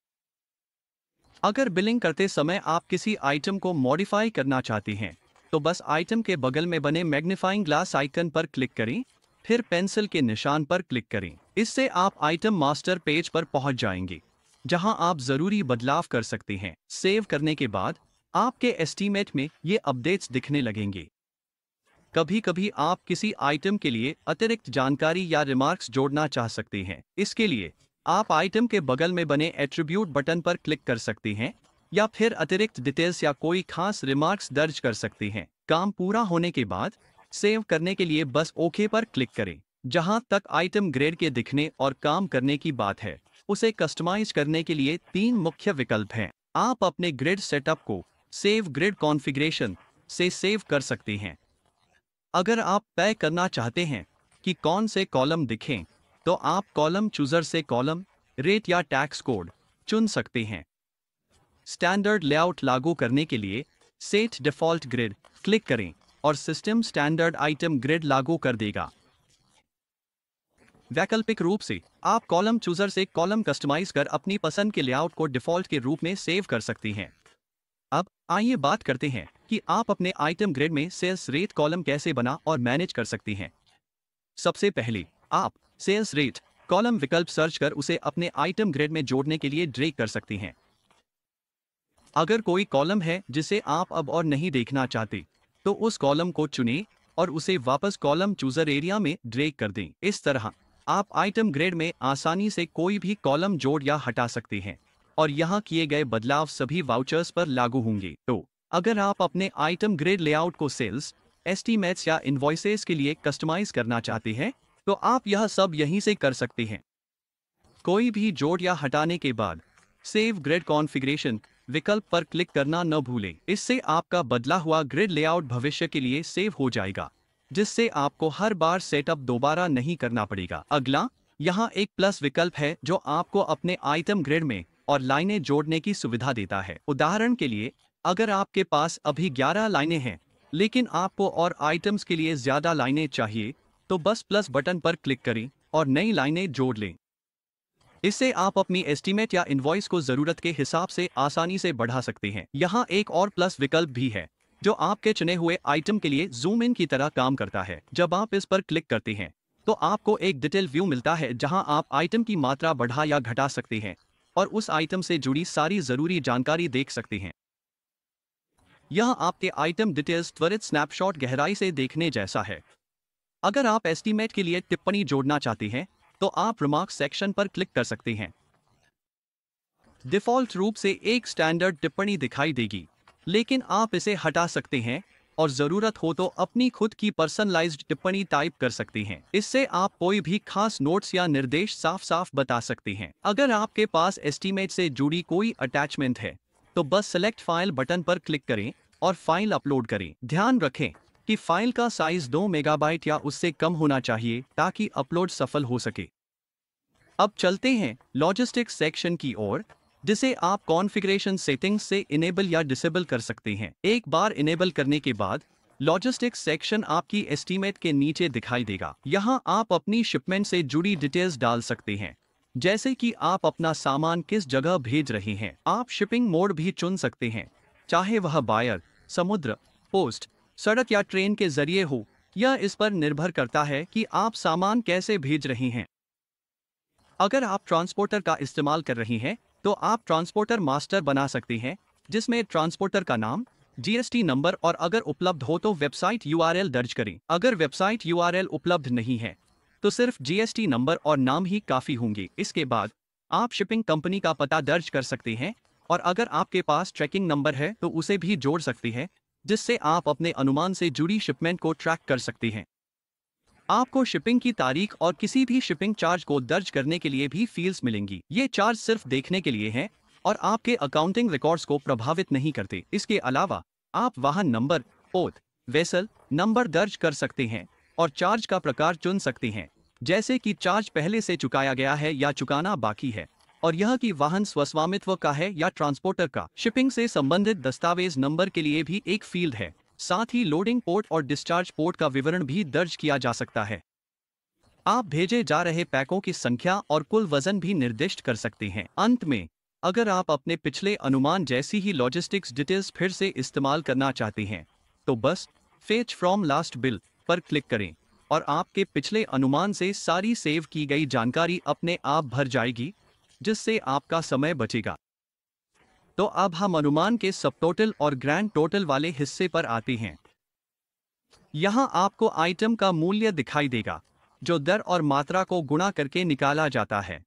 S1: अगर बिलिंग करते समय आप किसी आइटम को मॉडिफाई करना चाहते हैं तो बस आइटम के बगल में बने मैग्नीफाइंग ग्लास आइकन पर क्लिक करें, फिर पेंसिल के निशान पर क्लिक करें। इससे आप आइटम मास्टर पेज पर पहुंच जाएंगे, जहां आप जरूरी बदलाव कर सकते हैं। सेव करने के बाद आपके एस्टीमेट में ये अपडेट्स दिखने लगेंगे। कभी कभी आप किसी आइटम के लिए अतिरिक्त जानकारी या रिमार्क्स जोड़ना चाह सकते हैं। इसके लिए आप आइटम के बगल में बने एट्रीब्यूट बटन पर क्लिक कर सकते हैं या फिर अतिरिक्त डिटेल्स या कोई खास रिमार्क्स दर्ज कर सकते हैं। काम पूरा होने के बाद सेव करने के लिए बस ओके पर क्लिक करें। जहां तक आइटम ग्रेड के दिखने और काम करने की बात है, उसे कस्टमाइज करने के लिए 3 मुख्य विकल्प हैं। आप अपने ग्रिड सेटअप को सेव ग्रिड कॉन्फ़िगरेशन से सेव कर सकते हैं। अगर आप तय करना चाहते हैं कि कौन से कॉलम दिखें, तो आप कॉलम चूजर से कॉलम, रेट या टैक्स कोड चुन सकते हैं। स्टैंडर्ड लेआउट लागू करने के लिए सेट डिफ़ॉल्ट ग्रिड क्लिक करें और सिस्टम स्टैंडर्ड आइटम ग्रिड लागू कर देगा। वैकल्पिक रूप से आप कॉलम चूजर से कॉलम कस्टमाइज कर अपनी पसंद के लेआउट को डिफ़ॉल्ट के रूप में सेव कर सकती हैं। अब आइए बात करते हैं कि आप अपने आइटम ग्रिड में सेल्स रेट कॉलम कैसे बना और मैनेज कर सकती हैं। सबसे पहले आप सेल्स रेट कॉलम विकल्प सर्च कर उसे अपने आइटम ग्रिड में जोड़ने के लिए ड्रैग कर सकती हैं। अगर कोई कॉलम है जिसे आप अब और नहीं देखना चाहते, तो उस कॉलम को चुनें और उसे वापस कॉलम चूजर एरिया में ड्रैग कर दें। इस तरह आप आइटम ग्रिड में आसानी से कोई भी कॉलम जोड़ या हटा सकते हैं और यहाँ किए गए बदलाव सभी वाउचर्स पर लागू होंगे। तो अगर आप अपने आइटम ग्रिड लेआउट को सेल्स, एस्टीमेट्स या इनवॉइसेस के लिए कस्टमाइज करना चाहते हैं, तो आप यह सब यहीं से कर सकते हैं। कोई भी जोड़ या हटाने के बाद सेव ग्रिड कॉन्फ़िगरेशन विकल्प पर क्लिक करना न भूलें। इससे आपका बदला हुआ ग्रिड लेआउट भविष्य के लिए सेव हो जाएगा, जिससे आपको हर बार सेटअप दोबारा नहीं करना पड़ेगा। अगला यहाँ एक प्लस विकल्प है जो आपको अपने आइटम ग्रिड में और लाइनें जोड़ने की सुविधा देता है। उदाहरण के लिए अगर आपके पास अभी 11 लाइनें हैं लेकिन आपको और आइटम्स के लिए ज़्यादा लाइनें चाहिए, तो बस प्लस बटन पर क्लिक करें और नई लाइनें जोड़ लें। इससे आप अपनी एस्टीमेट या इनवॉइस को जरूरत के हिसाब से आसानी से बढ़ा सकते हैं। यहाँ एक और प्लस विकल्प भी है जो आपके चुने हुए आइटम के लिए जूम इन की तरह काम करता है। जब आप इस पर क्लिक करते हैं तो आपको एक डिटेल व्यू मिलता है जहां आप आइटम की मात्रा बढ़ा या घटा सकते हैं और उस आइटम से जुड़ी सारी जरूरी जानकारी देख सकते हैं। यह आपके आइटम डिटेल्स त्वरित स्नैपशॉट गहराई से देखने जैसा है। अगर आप एस्टीमेट के लिए टिप्पणी जोड़ना चाहते हैं तो आप रिमार्क्स सेक्शन पर क्लिक कर सकते हैं। डिफ़ॉल्ट रूप से एक स्टैंडर्ड टिप्पणी दिखाई देगी, लेकिन आप इसे हटा सकते हैं और जरूरत हो तो अपनी खुद की पर्सनलाइज्ड टिप्पणी टाइप कर सकते हैं। इससे आप कोई भी खास नोट्स या निर्देश साफ साफ बता सकते हैं। अगर आपके पास एस्टीमेट से जुड़ी कोई अटैचमेंट है तो बस सेलेक्ट फाइल बटन पर क्लिक करें और फाइल अपलोड करें। ध्यान रखें कि फाइल का साइज 2 मेगाबाइट या उससे कम होना चाहिए ताकि अपलोड सफल हो सके। अब चलते हैं लॉजिस्टिक्स सेक्शन की ओर, जिसे आप कॉन्फ़िगरेशन सेटिंग्स से इनेबल या डिसेबल कर सकते हैं। एक बार इनेबल करने के बाद लॉजिस्टिक्स सेक्शन आपकी एस्टीमेट के नीचे दिखाई देगा। यहाँ आप अपनी शिपमेंट से जुड़ी डिटेल्स डाल सकते हैं, जैसे कि आप अपना सामान किस जगह भेज रहे हैं। आप शिपिंग मोड भी चुन सकते हैं, चाहे वह बायर, समुद्र, पोस्ट, सड़क या ट्रेन के जरिए हो। यह इस पर निर्भर करता है कि आप सामान कैसे भेज रहे हैं। अगर आप ट्रांसपोर्टर का इस्तेमाल कर रही हैं तो आप ट्रांसपोर्टर मास्टर बना सकते हैं, जिसमें ट्रांसपोर्टर का नाम, जीएसटी नंबर और अगर उपलब्ध हो तो वेबसाइट यूआरएल दर्ज करें। अगर वेबसाइट यूआरएल उपलब्ध नहीं है तो सिर्फ जीएसटी नंबर और नाम ही काफ़ी होंगे। इसके बाद आप शिपिंग कंपनी का पता दर्ज कर सकते हैं और अगर आपके पास ट्रैकिंग नंबर है तो उसे भी जोड़ सकते हैं, जिससे आप अपने अनुमान से जुड़ी शिपमेंट को ट्रैक कर सकते हैं। आपको शिपिंग की तारीख और किसी भी शिपिंग चार्ज को दर्ज करने के लिए भी फील्ड्स मिलेंगी। ये चार्ज सिर्फ देखने के लिए हैं और आपके अकाउंटिंग रिकॉर्ड्स को प्रभावित नहीं करते। इसके अलावा आप वाहन नंबर, ओथ, वेसल नंबर दर्ज कर सकते हैं और चार्ज का प्रकार चुन सकते हैं, जैसे कि चार्ज पहले से चुकाया गया है या चुकाना बाकी है, और यह कि वाहन स्वस्वामित्व का है या ट्रांसपोर्टर का। शिपिंग से संबंधित दस्तावेज नंबर के लिए भी एक फील्ड है। साथ ही लोडिंग पोर्ट और डिस्चार्ज पोर्ट का विवरण भी दर्ज किया जा सकता है। आप भेजे जा रहे पैकों की संख्या और कुल वजन भी निर्दिष्ट कर सकते हैं। अंत में, अगर आप अपने पिछले अनुमान जैसी ही लॉजिस्टिक्स डिटेल्स फिर से इस्तेमाल करना चाहते हैं तो बस फेच फ्रॉम लास्ट बिल पर क्लिक करें और आपके पिछले अनुमान से सारी सेव की गई जानकारी अपने आप भर जाएगी, जिससे आपका समय बचेगा। तो अब हम अनुमान के सबटोटल और ग्रैंड टोटल वाले हिस्से पर आते हैं। यहाँ आपको आइटम का मूल्य दिखाई देगा, जो दर और मात्रा को गुणा करके निकाला जाता है।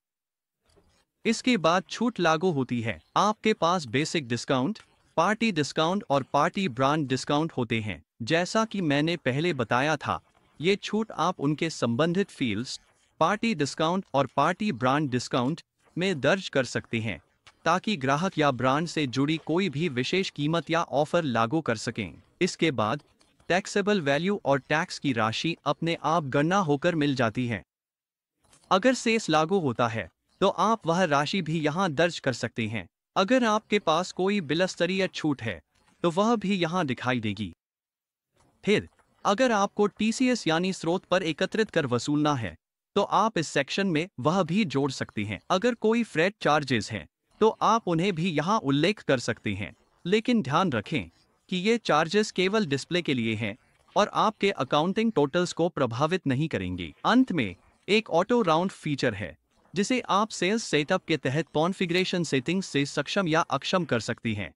S1: इसके बाद छूट लागू होती है। आपके पास बेसिक डिस्काउंट, पार्टी डिस्काउंट और पार्टी ब्रांड डिस्काउंट होते हैं। जैसा कि मैंने पहले बताया था, ये छूट आप उनके संबंधित फील्ड्स, पार्टी डिस्काउंट और पार्टी ब्रांड डिस्काउंट में दर्ज कर सकते हैं, ताकि ग्राहक या ब्रांड से जुड़ी कोई भी विशेष कीमत या ऑफर लागू कर सकें। इसके बाद टैक्सेबल वैल्यू और टैक्स की राशि अपने आप गणना होकर मिल जाती है। अगर सेस लागू होता है तो आप वह राशि भी यहाँ दर्ज कर सकते हैं। अगर आपके पास कोई बिलस्तरीय छूट है तो वह भी यहाँ दिखाई देगी। फिर अगर आपको टीसीएस यानी स्रोत पर एकत्रित कर वसूलना है तो आप इस सेक्शन में वह भी जोड़ सकते हैं। अगर कोई फ्रेट चार्जेस हैं तो आप उन्हें भी यहाँ उल्लेख कर सकते हैं, लेकिन ध्यान रखें कि ये चार्जेस केवल डिस्प्ले के लिए हैं और आपके अकाउंटिंग टोटल्स को प्रभावित नहीं करेंगे। अंत में एक ऑटो राउंड फीचर है, जिसे आप सेल्स सेटअप के तहत कॉन्फ़िगरेशन सेटिंग्स से सक्षम या अक्षम कर सकती हैं।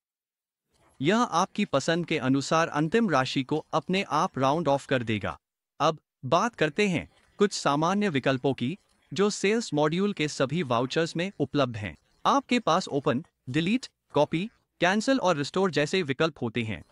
S1: यह आपकी पसंद के अनुसार अंतिम राशि को अपने आप राउंड ऑफ कर देगा। अब बात करते हैं कुछ सामान्य विकल्पों की, जो सेल्स मॉड्यूल के सभी वाउचर्स में उपलब्ध हैं। आपके पास ओपन, डिलीट, कॉपी, कैंसिल और रिस्टोर जैसे विकल्प होते हैं।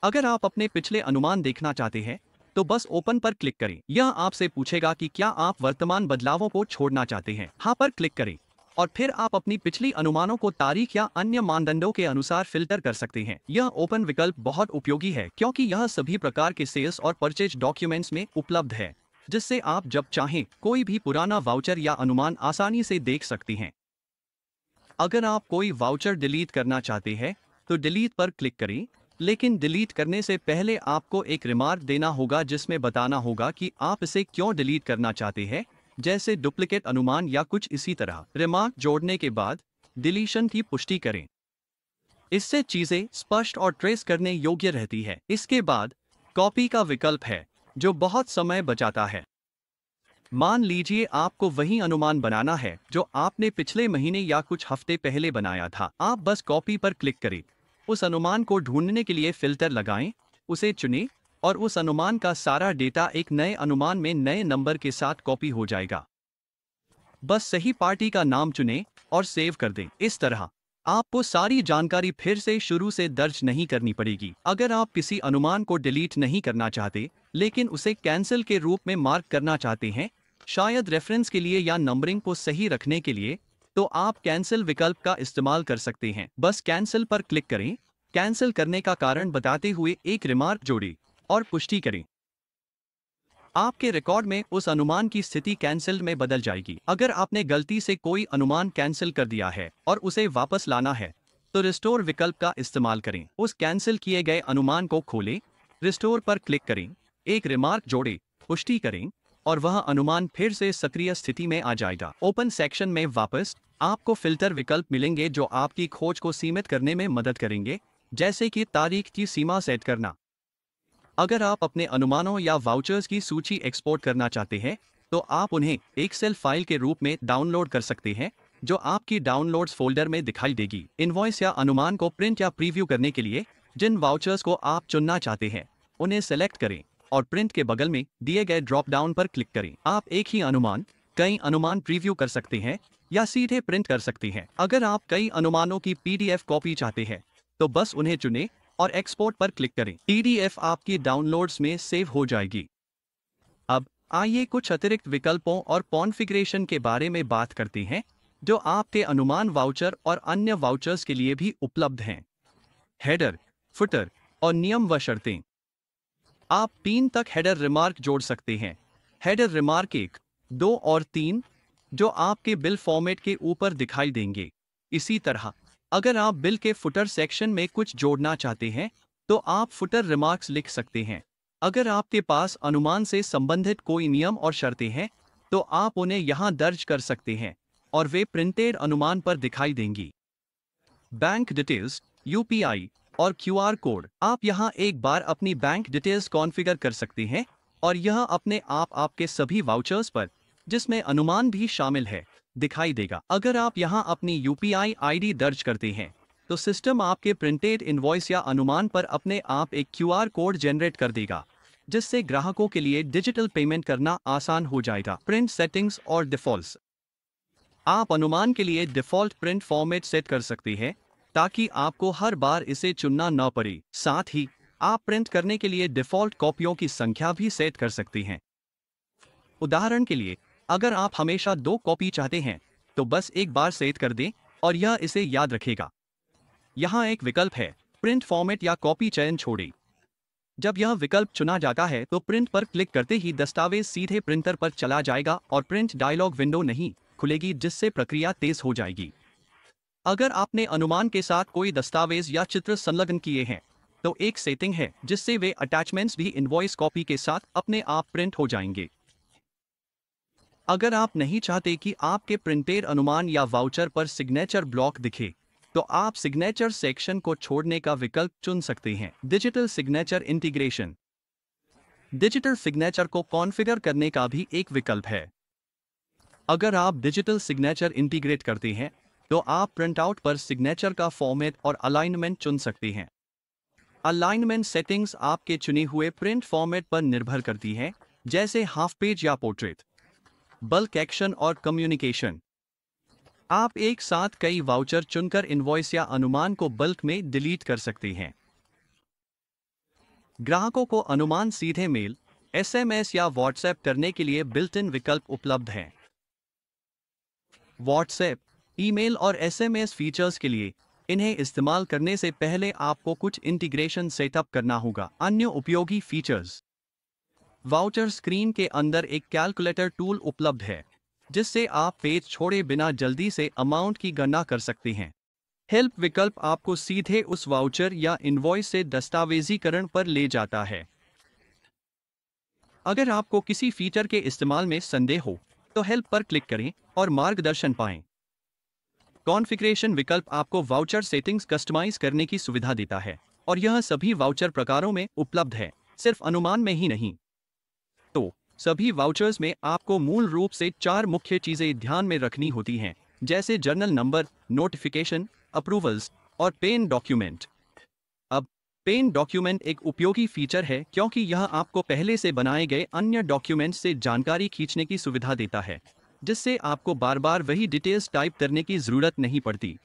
S1: अगर आप अपने पिछले अनुमान देखना चाहते हैं तो बस ओपन पर क्लिक करें। यह आपसे पूछेगा कि क्या आप वर्तमान बदलावों को छोड़ना चाहते हैं। हाँ पर क्लिक करें और फिर आप अपनी पिछली अनुमानों को तारीख या अन्य मानदंडों के अनुसार फिल्टर कर सकते हैं। यह ओपन विकल्प बहुत उपयोगी है क्योंकि यह सभी प्रकार के सेल्स और परचेज डॉक्यूमेंट्स में उपलब्ध है, जिससे आप जब चाहें कोई भी पुराना वाउचर या अनुमान आसानी से देख सकती हैं। अगर आप कोई वाउचर डिलीट करना चाहते हैं तो डिलीट पर क्लिक करें, लेकिन डिलीट करने से पहले आपको एक रिमार्क देना होगा जिसमें बताना होगा कि आप इसे क्यों डिलीट करना चाहते हैं, जैसे डुप्लीकेट अनुमान या कुछ इसी तरह। रिमार्क जोड़ने के बाद डिलीशन की पुष्टि करें। इससे चीजें स्पष्ट और ट्रेस करने योग्य रहती है। इसके बाद कॉपी का विकल्प है जो बहुत समय बचाता है। मान लीजिए आपको वही अनुमान बनाना है जो आपने पिछले महीने या कुछ हफ्ते पहले बनाया था। आप बस कॉपी पर क्लिक करें, उस अनुमान को ढूंढने के लिए फिल्टर लगाएं, उसे चुनें और उस अनुमान का सारा डेटा एक नए अनुमान में नए नंबर के साथ कॉपी हो जाएगा। बस सही पार्टी का नाम चुनें और सेव कर दें। इस तरह आपको सारी जानकारी फिर से शुरू से दर्ज नहीं करनी पड़ेगी। अगर आप किसी अनुमान को डिलीट नहीं करना चाहते लेकिन उसे कैंसिल के रूप में मार्क करना चाहते हैं, शायद रेफरेंस के लिए या नंबरिंग को सही रखने के लिए, तो आप कैंसिल विकल्प का इस्तेमाल कर सकते हैं। बस कैंसिल पर क्लिक करें, कैंसिल करने का कारण बताते हुए एक रिमार्क जोड़ें और पुष्टि करें। आपके रिकॉर्ड में उस अनुमान की स्थिति कैंसिल्ड में बदल जाएगी। अगर आपने गलती से कोई अनुमान कैंसिल कर दिया है और उसे वापस लाना है, तो रिस्टोर विकल्प का इस्तेमाल करें। उस कैंसिल किए गए अनुमान को खोलें, रिस्टोर पर क्लिक करें, एक रिमार्क जोड़ें, पुष्टि करें और वह अनुमान फिर से सक्रिय स्थिति में आ जाएगा। ओपन सेक्शन में वापस आपको फिल्टर विकल्प मिलेंगे जो आपकी खोज को सीमित करने में मदद करेंगे, जैसे कि तारीख की सीमा सेट करना। अगर आप अपने अनुमानों या वाउचर्स की सूची एक्सपोर्ट करना चाहते हैं, तो आप उन्हें एक्सेल फाइल के रूप में डाउनलोड कर सकते हैं, जो आपकी डाउनलोड्स फोल्डर में दिखाई देगी। इनवॉइस या अनुमान को प्रिंट या प्रीव्यू करने के लिए जिन वाउचर्स को आप चुनना चाहते हैं, उन्हें सेलेक्ट करें और प्रिंट के बगल में दिए गए ड्रॉप डाउन पर क्लिक करें। आप एक ही अनुमान कई अनुमान प्रीव्यू कर सकते हैं या सीधे प्रिंट कर सकते हैं। अगर आप कई अनुमानों की PDF कॉपी चाहते हैं, तो बस उन्हें चुनें और एक्सपोर्ट पर क्लिक करें। PDF आपकी डाउनलोड्स में सेव हो जाएगी। अब आइए कुछ अतिरिक्त विकल्पों और कॉन्फ़िगरेशन के बारे में बात करते हैं जो आपके अनुमान वाउचर और अन्य वाउचर्स के लिए भी उपलब्ध हैं। हेडर, फुटर और नियम व शर्तें। आप 3 तक हेडर रिमार्क जोड़ सकते हैं। हेडर रिमार्क 1, 2 और 3 जो आपके बिल फॉर्मेट के ऊपर दिखाई देंगे। इसी तरह अगर आप बिल के फुटर सेक्शन में कुछ जोड़ना चाहते हैं, तो आप फुटर रिमार्क्स लिख सकते हैं। अगर आपके पास अनुमान से संबंधित कोई नियम और शर्तें हैं, तो आप उन्हें यहां दर्ज कर सकते हैं और वे प्रिंटेड अनुमान पर दिखाई देंगी। बैंक डिटेल्स, UPI और QR कोड। आप यहां एक बार अपनी बैंक डिटेल्स कॉन्फ़िगर कर सकते हैं और यह अपने आप आपके सभी वाउचर्स पर, जिसमें अनुमान भी शामिल है, दिखाई देगा। अगर आप यहां अपनी UPI ID दर्ज करते हैं, तो सिस्टम आपके प्रिंटेड इनवॉइस या अनुमान पर अपने आप एक QR कोड जनरेट कर देगा, जिससे ग्राहकों के लिए डिजिटल पेमेंट करना आसान हो जाएगा। प्रिंट सेटिंग्स और डिफ़ॉल्ट्स। आप अनुमान के लिए डिफ़ॉल्ट प्रिंट फॉर्मेट सेट कर सकते हैं ताकि आपको हर बार इसे चुनना न पड़े। साथ ही आप प्रिंट करने के लिए डिफ़ॉल्ट कॉपियों की संख्या भी सेट कर सकते हैं। उदाहरण के लिए, अगर आप हमेशा 2 कॉपी चाहते हैं, तो बस एक बार सेट कर दें और यह इसे याद रखेगा। यहाँ एक विकल्प है, प्रिंट फॉर्मेट या कॉपी चयन छोड़ें। जब यह विकल्प चुना जाता है, तो प्रिंट पर क्लिक करते ही दस्तावेज सीधे प्रिंटर पर चला जाएगा और प्रिंट डायलॉग विंडो नहीं खुलेगी, जिससे प्रक्रिया तेज हो जाएगी। अगर आपने अनुमान के साथ कोई दस्तावेज या चित्र संलग्न किए हैं, तो एक सेटिंग है जिससे वे अटैचमेंट्स भी इनवॉइस कॉपी के साथ अपने आप प्रिंट हो जाएंगे। अगर आप नहीं चाहते कि आपके प्रिंटेड अनुमान या वाउचर पर सिग्नेचर ब्लॉक दिखे, तो आप सिग्नेचर सेक्शन को छोड़ने का विकल्प चुन सकते हैं। Digital signature integration. Digital signature को कॉन्फ़िगर करने का भी एक विकल्प है। अगर आप डिजिटल सिग्नेचर इंटीग्रेट करते हैं, तो आप प्रिंटआउट पर सिग्नेचर का फॉर्मेट और अलाइनमेंट चुन सकते हैं। अलाइनमेंट सेटिंग्स आपके चुने हुए प्रिंट फॉर्मेट पर निर्भर करती हैं, जैसे हाफ पेज या पोर्ट्रेट। बल्क एक्शन और कम्युनिकेशन। आप एक साथ कई वाउचर चुनकर इनवॉइस या अनुमान को बल्क में डिलीट कर सकते हैं। ग्राहकों को अनुमान सीधे मेल, SMS या व्हाट्सएप करने के लिए बिल्ट इन विकल्प उपलब्ध हैं। व्हाट्सएप, ईमेल और SMS फीचर्स के लिए इन्हें इस्तेमाल करने से पहले आपको कुछ इंटीग्रेशन सेटअप करना होगा। अन्य उपयोगी फीचर्स। वाउचर स्क्रीन के अंदर एक कैलकुलेटर टूल उपलब्ध है, जिससे आप पेज छोड़े बिना जल्दी से अमाउंट की गणना कर सकते हैं। हेल्प विकल्प आपको सीधे उस वाउचर या इनवॉइस से दस्तावेजीकरण पर ले जाता है। अगर आपको किसी फीचर के इस्तेमाल में संदेह हो, तो तो हेल्प पर क्लिक करें और मार्गदर्शन पाएं। कॉन्फ़िगरेशन विकल्प आपको वाउचर सेटिंग्स कस्टमाइज करने की सुविधा देता है और यह सभी वाउचर प्रकारों में उपलब्ध है, सिर्फ अनुमान में ही नहीं। तो सभी वाउचर्स में आपको मूल रूप से 4 मुख्य चीजें ध्यान में रखनी होती हैं, जैसे जर्नल नंबर, नोटिफिकेशन, अप्रूवल्स और पेन डॉक्यूमेंट। अब पेन डॉक्यूमेंट एक उपयोगी फीचर है क्योंकि यह आपको पहले से बनाए गए अन्य डॉक्यूमेंट से जानकारी खींचने की सुविधा देता है, जिससे आपको बार बार वही डिटेल्स टाइप करने की जरूरत नहीं पड़ती।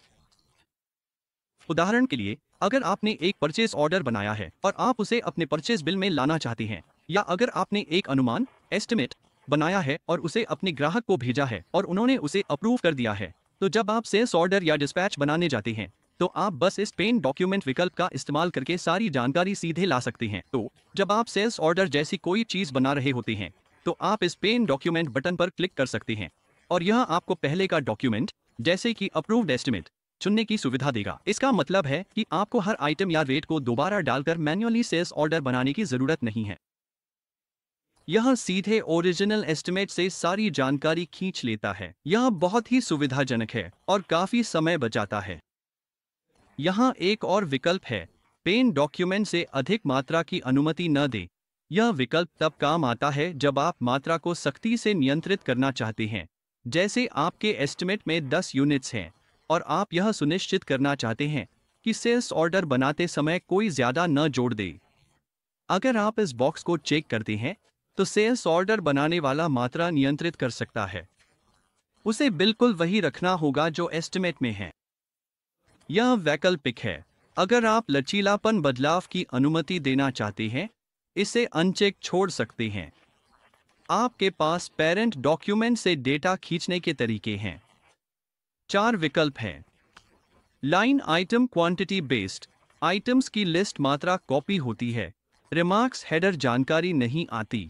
S1: उदाहरण के लिए, अगर आपने एक परचेज ऑर्डर बनाया है और आप उसे अपने परचेज बिल में लाना चाहते हैं, या अगर आपने एक अनुमान एस्टिमेट बनाया है और उसे अपने ग्राहक को भेजा है और उन्होंने उसे अप्रूव कर दिया है, तो जब आप सेल्स ऑर्डर या डिस्पैच बनाने जाते हैं तो आप बस इस पेन डॉक्यूमेंट विकल्प का इस्तेमाल करके सारी जानकारी सीधे ला सकते हैं। तो जब आप सेल्स ऑर्डर जैसी कोई चीज बना रहे होते हैं तो आप इस पेन डॉक्यूमेंट बटन पर क्लिक कर सकते हैं और यह आपको पहले का डॉक्यूमेंट, जैसे कि अप्रूव्ड एस्टिमेट, चुनने की सुविधा देगा। इसका मतलब है कि आपको हर आइटम या रेट को दोबारा डालकर मैन्युअली सेल्स ऑर्डर बनाने की जरूरत नहीं है। यह सीधे ओरिजिनल एस्टिमेट से सारी जानकारी खींच लेता है। यह बहुत ही सुविधाजनक है और काफी समय बचाता है। यहाँ एक और विकल्प है, पेन डॉक्यूमेंट से अधिक मात्रा की अनुमति न दे। यह विकल्प तब काम आता है जब आप मात्रा को सख्ती से नियंत्रित करना चाहते हैं, जैसे आपके एस्टिमेट में 10 यूनिट्स हैं और आप यह सुनिश्चित करना चाहते हैं कि सेल्स ऑर्डर बनाते समय कोई ज्यादा न जोड़ दे। अगर आप इस बॉक्स को चेक करते हैं तो सेल्स ऑर्डर बनाने वाला मात्रा नियंत्रित कर सकता है। उसे बिल्कुल वही रखना होगा जो एस्टिमेट में है। यह वैकल्पिक है। अगर आप लचीलापन बदलाव की अनुमति देना चाहते हैं, इसे अनचेक छोड़ सकते हैं। आपके पास पेरेंट डॉक्यूमेंट से डेटा खींचने के तरीके हैं। 4 विकल्प हैं। Line item quantity based, items की लिस्ट मात्रा कॉपी होती है, रिमार्क्स हेडर जानकारी नहीं आती।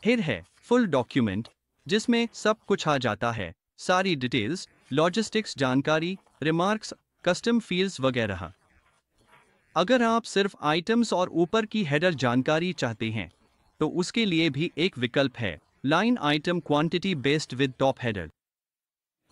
S1: फिर है फुल डॉक्यूमेंट, जिसमें सब कुछ आ जाता है, सारी डिटेल्स, लॉजिस्टिक्स जानकारी, रिमार्क्स, कस्टम फील्ड्स वगैरह। अगर आप सिर्फ आइटम्स और ऊपर की हेडर जानकारी चाहते हैं तो उसके लिए भी एक विकल्प है, line item quantity based with top header.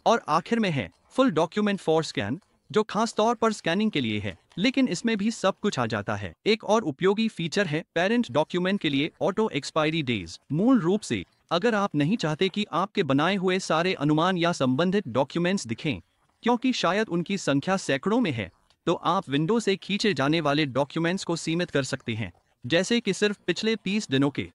S1: और आखिर में है फुल डॉक्यूमेंट फॉर स्कैन, जो खास तौर पर स्कैनिंग के लिए है, लेकिन इसमें भी सब कुछ आ जाता है। एक और उपयोगी फीचर है पेरेंट डॉक्यूमेंट के लिए ऑटो एक्सपायरी डेज। मूल रूप से अगर आप नहीं चाहते कि आपके बनाए हुए सारे अनुमान या संबंधित डॉक्यूमेंट्स दिखें, क्योंकि शायद उनकी संख्या सैकड़ों में है, तो आप विंडो से खींचे जाने वाले डॉक्यूमेंट्स को सीमित कर सकते हैं, जैसे कि सिर्फ पिछले 30 दिनों के।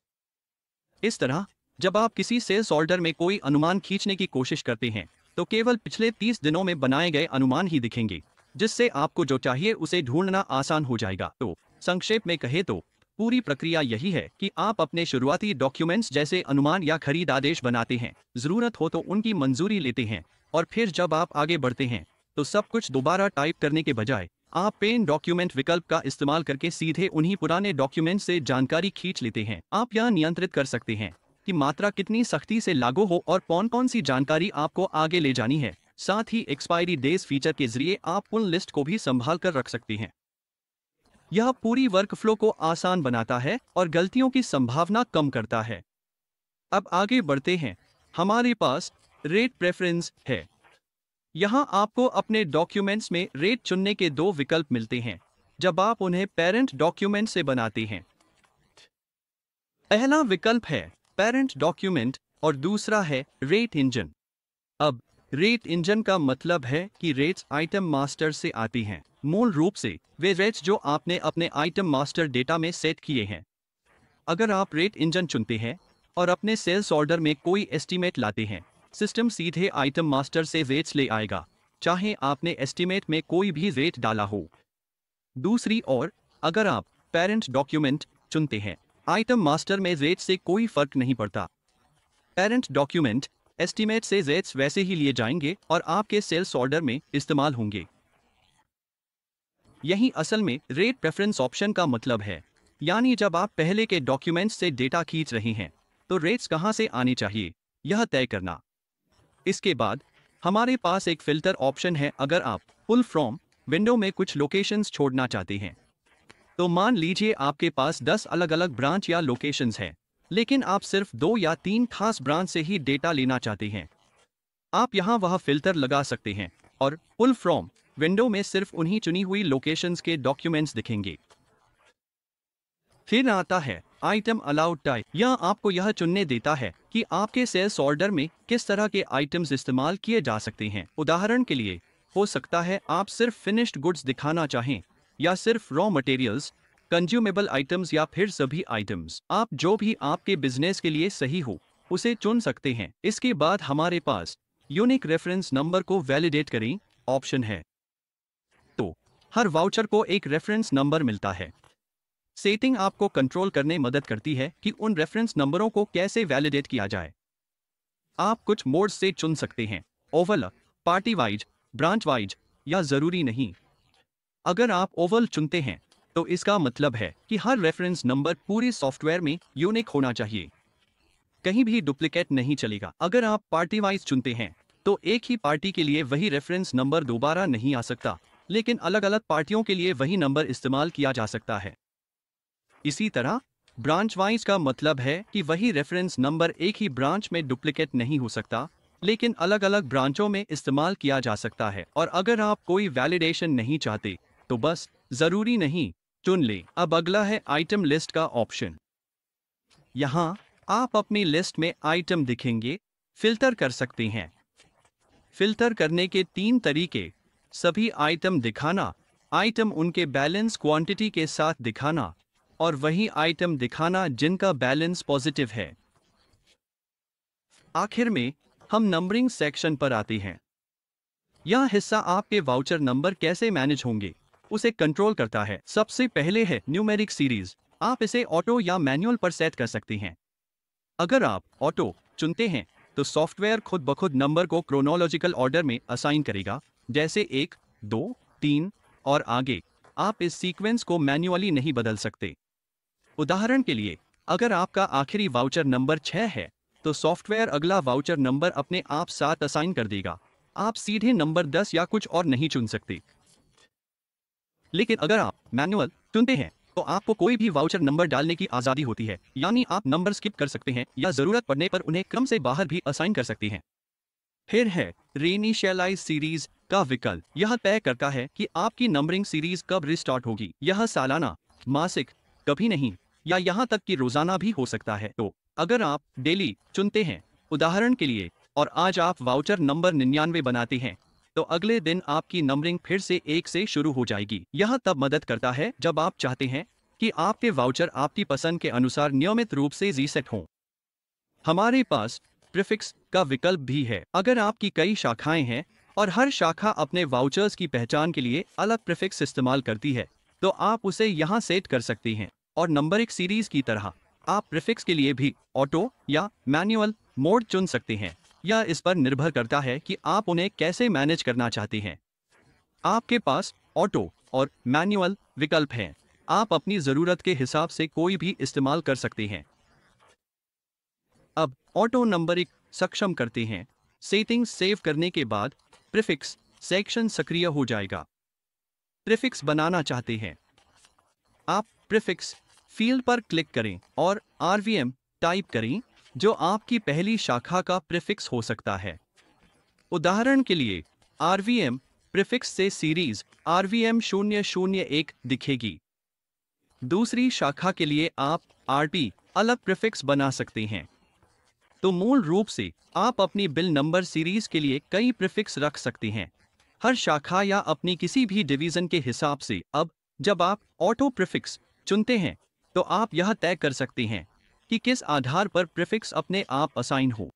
S1: इस तरह जब आप किसी सेल्स ऑर्डर में कोई अनुमान खींचने की कोशिश करते हैं तो केवल पिछले 30 दिनों में बनाए गए अनुमान ही दिखेंगे, जिससे आपको जो चाहिए उसे ढूंढना आसान हो जाएगा। तो संक्षेप में कहे तो पूरी प्रक्रिया यही है कि आप अपने शुरुआती डॉक्यूमेंट्स जैसे अनुमान या खरीद आदेश बनाते हैं, जरूरत हो तो उनकी मंजूरी लेते हैं, और फिर जब आप आगे बढ़ते हैं तो सब कुछ दोबारा टाइप करने के बजाय आप पेन डॉक्यूमेंट विकल्प का इस्तेमाल करके सीधे उन्हीं पुराने डॉक्यूमेंट से जानकारी खींच लेते हैं। आप यह नियंत्रित कर सकते हैं कि मात्रा कितनी सख्ती से लागू हो और कौन कौन सी जानकारी आपको आगे ले जानी है। साथ ही एक्सपायरी डेज फीचर के जरिए आप उन लिस्ट को भी संभाल कर रख सकते हैं। यह पूरी वर्कफ्लो को आसान बनाता है और गलतियों की संभावना कम करता है। अब आगे बढ़ते हैं। हमारे पास रेट प्रेफरेंस है। यहां आपको अपने डॉक्यूमेंट्स में रेट चुनने के 2 विकल्प मिलते हैं जब आप उन्हें पेरेंट डॉक्यूमेंट से बनाते हैं। पहला विकल्प है पेरेंट डॉक्यूमेंट और दूसरा है रेट इंजन। अब रेट इंजन का मतलब है कि रेट्स आइटम मास्टर से आती हैं। मूल रूप से वे रेट्स जो आपने अपने आइटम मास्टर डेटा में सेट किए हैं। अगर आप रेट इंजन चुनते हैं और अपने सेल्स ऑर्डर में कोई एस्टीमेट लाते हैं, सिस्टम सीधे आइटम मास्टर से रेट्स ले आएगा, चाहे आपने एस्टीमेट में कोई भी रेट डाला हो। दूसरी ओर अगर आप पेरेंट डॉक्यूमेंट चुनते हैं, आइटम मास्टर में रेट से कोई फर्क नहीं पड़ता। पेरेंट डॉक्यूमेंट एस्टीमेट से रेट्स वैसे ही लिए जाएंगे और आपके सेल्स ऑर्डर में इस्तेमाल होंगे। यही असल में रेट प्रेफरेंस ऑप्शन का मतलब है, यानी जब आप पहले के डॉक्यूमेंट्स से डेटा खींच रहे हैं तो रेट्स कहां से आने चाहिए, यह तय करना। इसके बाद हमारे पास एक फिल्टर ऑप्शन है। अगर आप पुल फ्रॉम विंडो में कुछ लोकेशंस छोड़ना चाहते हैं, तो मान लीजिए आपके पास 10 अलग अलग ब्रांच या लोकेशंस हैं, लेकिन आप सिर्फ 2 या 3 खास ब्रांच से ही डेटा लेना चाहते हैं। आप यहाँ वह फिल्टर लगा सकते हैं और पुल फ्रॉम विंडो में सिर्फ उन्हीं चुनी हुई लोकेशंस के डॉक्यूमेंट्स दिखेंगे। फिर आता है आइटम अलाउड टाइप। यह आपको यह चुनने देता है कि आपके सेल्स ऑर्डर में किस तरह के आइटम्स इस्तेमाल किए जा सकते हैं। उदाहरण के लिए हो सकता है आप सिर्फ फिनिश्ड गुड्स दिखाना चाहें, या सिर्फ रॉ मटेरियल्स, कंज्यूमेबल आइटम्स, या फिर सभी आइटम्स। आप जो भी आपके बिजनेस के लिए सही हो उसे चुन सकते हैं। इसके बाद हमारे पास यूनिक रेफरेंस नंबर को वैलिडेट करें ऑप्शन है। तो हर वाउचर को एक रेफरेंस नंबर मिलता है। सेटिंग आपको कंट्रोल करने मदद करती है कि उन रेफरेंस नंबरों को कैसे वैलिडेट किया जाए। आप कुछ मोड्स से चुन सकते हैं, Oval, party wise, branch wise, या जरूरी नहीं। अगर आप ओवल चुनते हैं तो इसका मतलब है कि हर रेफरेंस नंबर पूरे सॉफ्टवेयर में यूनिक होना चाहिए, कहीं भी डुप्लीकेट नहीं चलेगा। अगर आप पार्टी वाइज चुनते हैं तो एक ही पार्टी के लिए वही रेफरेंस नंबर दोबारा नहीं आ सकता, लेकिन अलग अलग पार्टियों के लिए वही नंबर इस्तेमाल किया जा सकता है। इसी तरह ब्रांच वाइज का मतलब है कि वही रेफरेंस नंबर एक ही ब्रांच में डुप्लीकेट नहीं हो सकता, लेकिन अलग अलग ब्रांचों में इस्तेमाल किया जा सकता है। और अगर आप कोई वैलिडेशन नहीं चाहते तो बस जरूरी नहीं चुन ले। अब अगला है आइटम लिस्ट का ऑप्शन। यहाँ आप अपनी लिस्ट में आइटम दिखेंगे फिल्टर कर सकते हैं। फिल्टर करने के 3 तरीके: सभी आइटम दिखाना, आइटम उनके बैलेंस क्वांटिटी के साथ दिखाना, और वही आइटम दिखाना जिनका बैलेंस पॉजिटिव है। आखिर में हम नंबरिंग सेक्शन पर आते हैं। यह हिस्सा आपके वाउचर नंबर कैसे मैनेज होंगे उसे कंट्रोल करता है। सबसे पहले है न्यूमेरिक सीरीज। आप इसे ऑटो या मैनुअल पर सेट कर सकते हैं। अगर आप ऑटो चुनते हैं तो सॉफ्टवेयर खुद ब खुद नंबर को क्रोनोलॉजिकल ऑर्डर में असाइन करेगा, जैसे 1, 2, 3 और आगे। आप इस सीक्वेंस को मैन्युअली नहीं बदल सकते। उदाहरण के लिए, अगर आपका आखिरी वाउचर नंबर 6 है तो सॉफ्टवेयर अगला वाउचर नंबर अपने आप 7 असाइन कर देगा। आप सीधे नंबर 10 या कुछ और नहीं चुन सकते। लेकिन अगर आप मैनुअल चुनते हैं तो आपको कोई भी वाउचर नंबर डालने की आज़ादी होती है, यानी आप नंबर स्किप कर सकते हैं या ज़रूरत पड़ने पर उन्हें क्रम से बाहर भी असाइन कर सकते हैं। फिर है रीइनिशियलाइज सीरीज का विकल्प। यह तय करता है कि आपकी नंबरिंग सीरीज कब रिस्टार्ट होगी। यह सालाना, मासिक, कभी नहीं, या यहाँ तक कि रोजाना भी हो सकता है। तो अगर आप डेली चुनते हैं, उदाहरण के लिए, और आज आप वाउचर नंबर 99 बनाते हैं, तो अगले दिन आपकी नंबरिंग फिर से 1 से शुरू हो जाएगी। यह तब मदद करता है जब आप चाहते हैं कि आपके वाउचर आपकी पसंद के अनुसार नियमित रूप से रीसेट हों। हमारे पास प्रीफिक्स का विकल्प भी है। अगर आपकी कई शाखाएं हैं और हर शाखा अपने वाउचर्स की पहचान के लिए अलग प्रीफिक्स इस्तेमाल करती है, तो आप उसे यहाँ सेट कर सकते हैं। और नंबरिंग सीरीज की तरह आप प्रीफिक्स के लिए भी ऑटो या मैनुअल मोड चुन सकते हैं। यह इस पर निर्भर करता है कि आप उन्हें कैसे मैनेज करना चाहते हैं। आपके पास ऑटो और मैनुअल विकल्प हैं। आप अपनी ज़रूरत के हिसाब से कोई भी इस्तेमाल कर सकते हैं। अब ऑटो नंबरिंग सक्षम करते हैं। सेटिंग्स सेव करने के बाद प्रीफिक्स सेक्शन सक्रिय हो जाएगा। प्रीफिक्स बनाना चाहते हैं, आप प्रीफिक्स फील्ड पर क्लिक करें और RVM टाइप करें, जो आपकी पहली शाखा का प्रीफिक्स हो सकता है। उदाहरण के लिए, RVM प्रीफिक्स से सीरीज RVM 001 दिखेगी। दूसरी शाखा के लिए आप RP अलग प्रीफिक्स बना सकते हैं। तो मूल रूप से आप अपनी बिल नंबर सीरीज के लिए कई प्रीफिक्स रख सकते हैं, हर शाखा या अपनी किसी भी डिवीजन के हिसाब से। अब जब आप ऑटो प्रीफिक्स चुनते हैं तो आप यह तय कर सकते हैं कि किस आधार पर प्रीफिक्स अपने आप असाइन हो।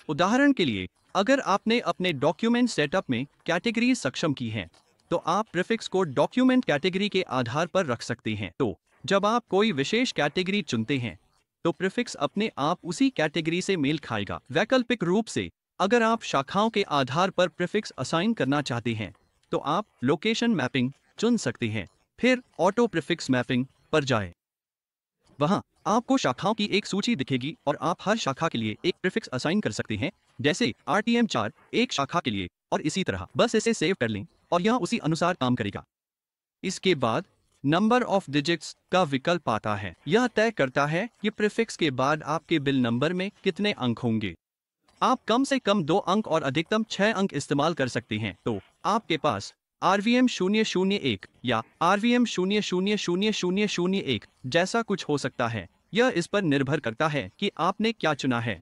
S1: उदाहरण के लिए, अगर आपने अपने डॉक्यूमेंट सेटअप में कैटेगरी सक्षम की है, तो आप प्रीफिक्स को डॉक्यूमेंट कैटेगरी के आधार पर रख सकते हैं। तो जब आप कोई विशेष कैटेगरी चुनते हैं तो प्रीफिक्स अपने आप उसी कैटेगरी से मेल खाएगा। वैकल्पिक रूप से, अगर आप शाखाओं के आधार पर प्रीफिक्स असाइन करना चाहते हैं तो आप लोकेशन मैपिंग चुन सकते हैं, फिर ऑटो प्रीफिक्स मैपिंग पर जाएं। वहां आपको शाखाओं की एक सूची दिखेगी और आप हर शाखा के लिए एक प्रीफिक्स असाइन कर सकते हैं, जैसे RTM 4 एक शाखा के लिए, और इसी तरह। बस इसे सेव कर लें और यह उसी अनुसार काम करेगा। इसके बाद नंबर ऑफ डिजिट्स का विकल्प आता है। यह तय करता है कि प्रीफिक्स के बाद आपके बिल नंबर में कितने अंक होंगे। आप कम से कम 2 अंक और अधिकतम 6 अंक इस्तेमाल कर सकते हैं। तो आपके पास RVM 001 या RVM 00001 जैसा कुछ हो सकता है। यह इस पर निर्भर करता है कि आपने क्या चुना है।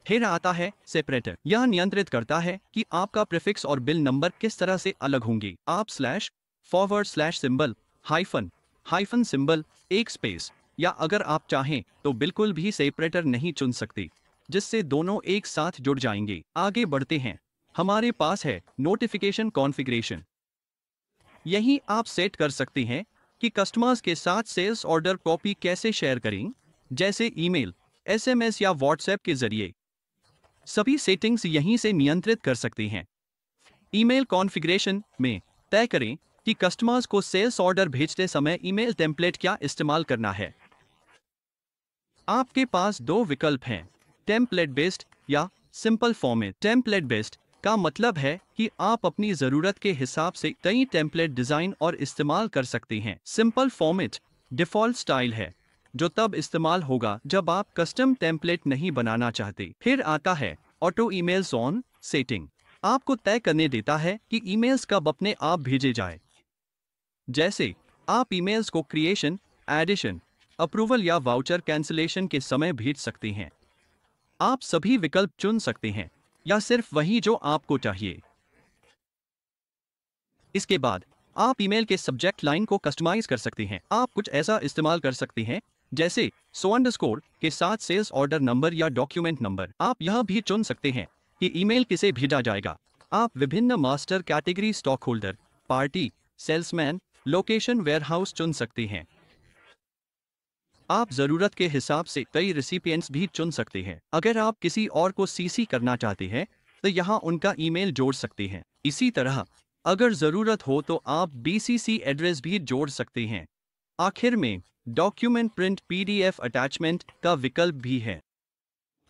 S1: फिर आता है सेपरेटर। यह नियंत्रित करता है कि आपका प्रीफिक्स और बिल नंबर किस तरह से अलग होंगे। आप slash, forward slash symbol, hyphen symbol, एक स्पेस या अगर आप चाहें तो बिल्कुल भी सेपरेटर नहीं चुन सकते, जिससे दोनों एक साथ जुड़ जाएंगे। आगे बढ़ते हैं। हमारे पास है नोटिफिकेशन कॉन्फ़िगरेशन। यही आप सेट कर सकते हैं कि कस्टमर्स के साथ सेल्स ऑर्डर कॉपी कैसे शेयर करें, जैसे ईमेल, SMS या व्हाट्सएप के जरिए। सभी सेटिंग्स यहीं से नियंत्रित कर सकते हैं। ईमेल कॉन्फ़िगरेशन में तय करें कि कस्टमर्स को सेल्स ऑर्डर भेजते समय ईमेल टेम्पलेट क्या इस्तेमाल करना है। आपके पास 2 विकल्प हैं, टेम्पलेट बेस्ड या सिंपल फॉर्मेट। टेम्पलेट बेस्ड का मतलब है कि आप अपनी ज़रूरत के हिसाब से कई टेम्पलेट डिज़ाइन और इस्तेमाल कर सकते हैं। सिंपल फॉर्मेट डिफ़ॉल्ट स्टाइल है, जो तब इस्तेमाल होगा जब आप कस्टम टेम्पलेट नहीं बनाना चाहते। फिर आता है ऑटो ईमेल्स ऑन सेटिंग। आपको तय करने देता है कि ईमेल्स कब अपने आप भेजे जाए। जैसे आप ईमेल्स को क्रिएशन, एडिशन, अप्रूवल या वाउचर कैंसिलेशन के समय भेज सकते हैं। आप सभी विकल्प चुन सकते हैं या सिर्फ वही जो आपको चाहिए। इसके बाद आप ईमेल के सब्जेक्ट लाइन को कस्टमाइज कर सकते हैं। आप कुछ ऐसा इस्तेमाल कर सकते हैं जैसे __ के साथ सेल्स ऑर्डर नंबर या डॉक्यूमेंट नंबर। आप यह भी चुन सकते हैं कि ईमेल किसे भेजा जाएगा। आप विभिन्न master category, stock holder, party, salesman, location, warehouse चुन सकते हैं। आप ज़रूरत के हिसाब से कई रेसिपिएंट्स भी चुन सकते हैं। अगर आप किसी और को CC करना चाहते हैं तो यहाँ उनका ईमेल जोड़ सकते हैं। इसी तरह अगर ज़रूरत हो तो आप BCC एड्रेस भी जोड़ सकते हैं। आखिर में डॉक्यूमेंट प्रिंट PDF अटैचमेंट का विकल्प भी है।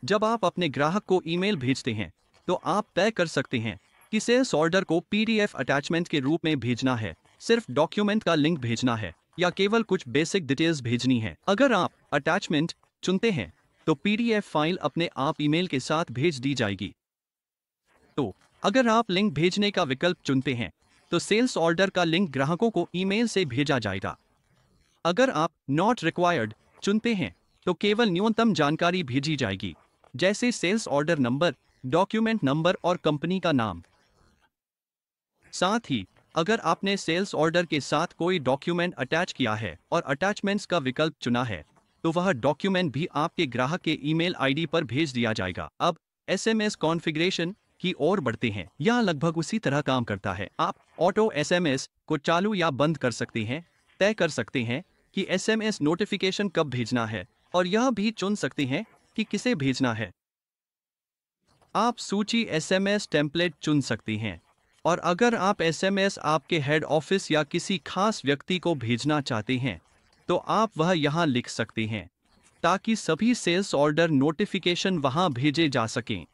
S1: जब आप अपने ग्राहक को ईमेल भेजते हैं तो आप तय कर सकते हैं कि सेल्स ऑर्डर को PDF अटैचमेंट के रूप में भेजना है, सिर्फ डॉक्यूमेंट का लिंक भेजना है या केवल कुछ बेसिक डिटेल्स भेजनी है। अगर आप अटैचमेंट चुनते हैं तो PDF फाइल अपने आप ईमेल के साथ भेज दी जाएगी। तो अगर आप लिंक भेजने का विकल्प चुनते हैं तो सेल्स ऑर्डर का लिंक ग्राहकों को ईमेल से भेजा जाएगा। अगर आप नॉट रिक्वायर्ड चुनते हैं तो केवल न्यूनतम जानकारी भेजी जाएगी, जैसे sales order number, document number और कंपनी का नाम। साथ ही अगर आपने सेल्स ऑर्डर के साथ कोई डॉक्यूमेंट अटैच किया है और अटैचमेंट्स का विकल्प चुना है तो वह डॉक्यूमेंट भी आपके ग्राहक के ईमेल ID पर भेज दिया जाएगा। अब SMS कॉन्फ़िगरेशन की ओर बढ़ते हैं। यह लगभग उसी तरह काम करता है। आप ऑटो SMS को चालू या बंद कर सकते हैं, तय कर सकते हैं कि SMS नोटिफिकेशन कब भेजना है और यह भी चुन सकते हैं कि किसे भेजना है। आप सूची SMS टेम्पलेट चुन सकते हैं और अगर आप SMS आपके हेड ऑफिस या किसी खास व्यक्ति को भेजना चाहते हैं तो आप वह यहाँ लिख सकते हैं ताकि सभी सेल्स ऑर्डर नोटिफिकेशन वहाँ भेजे जा सकें।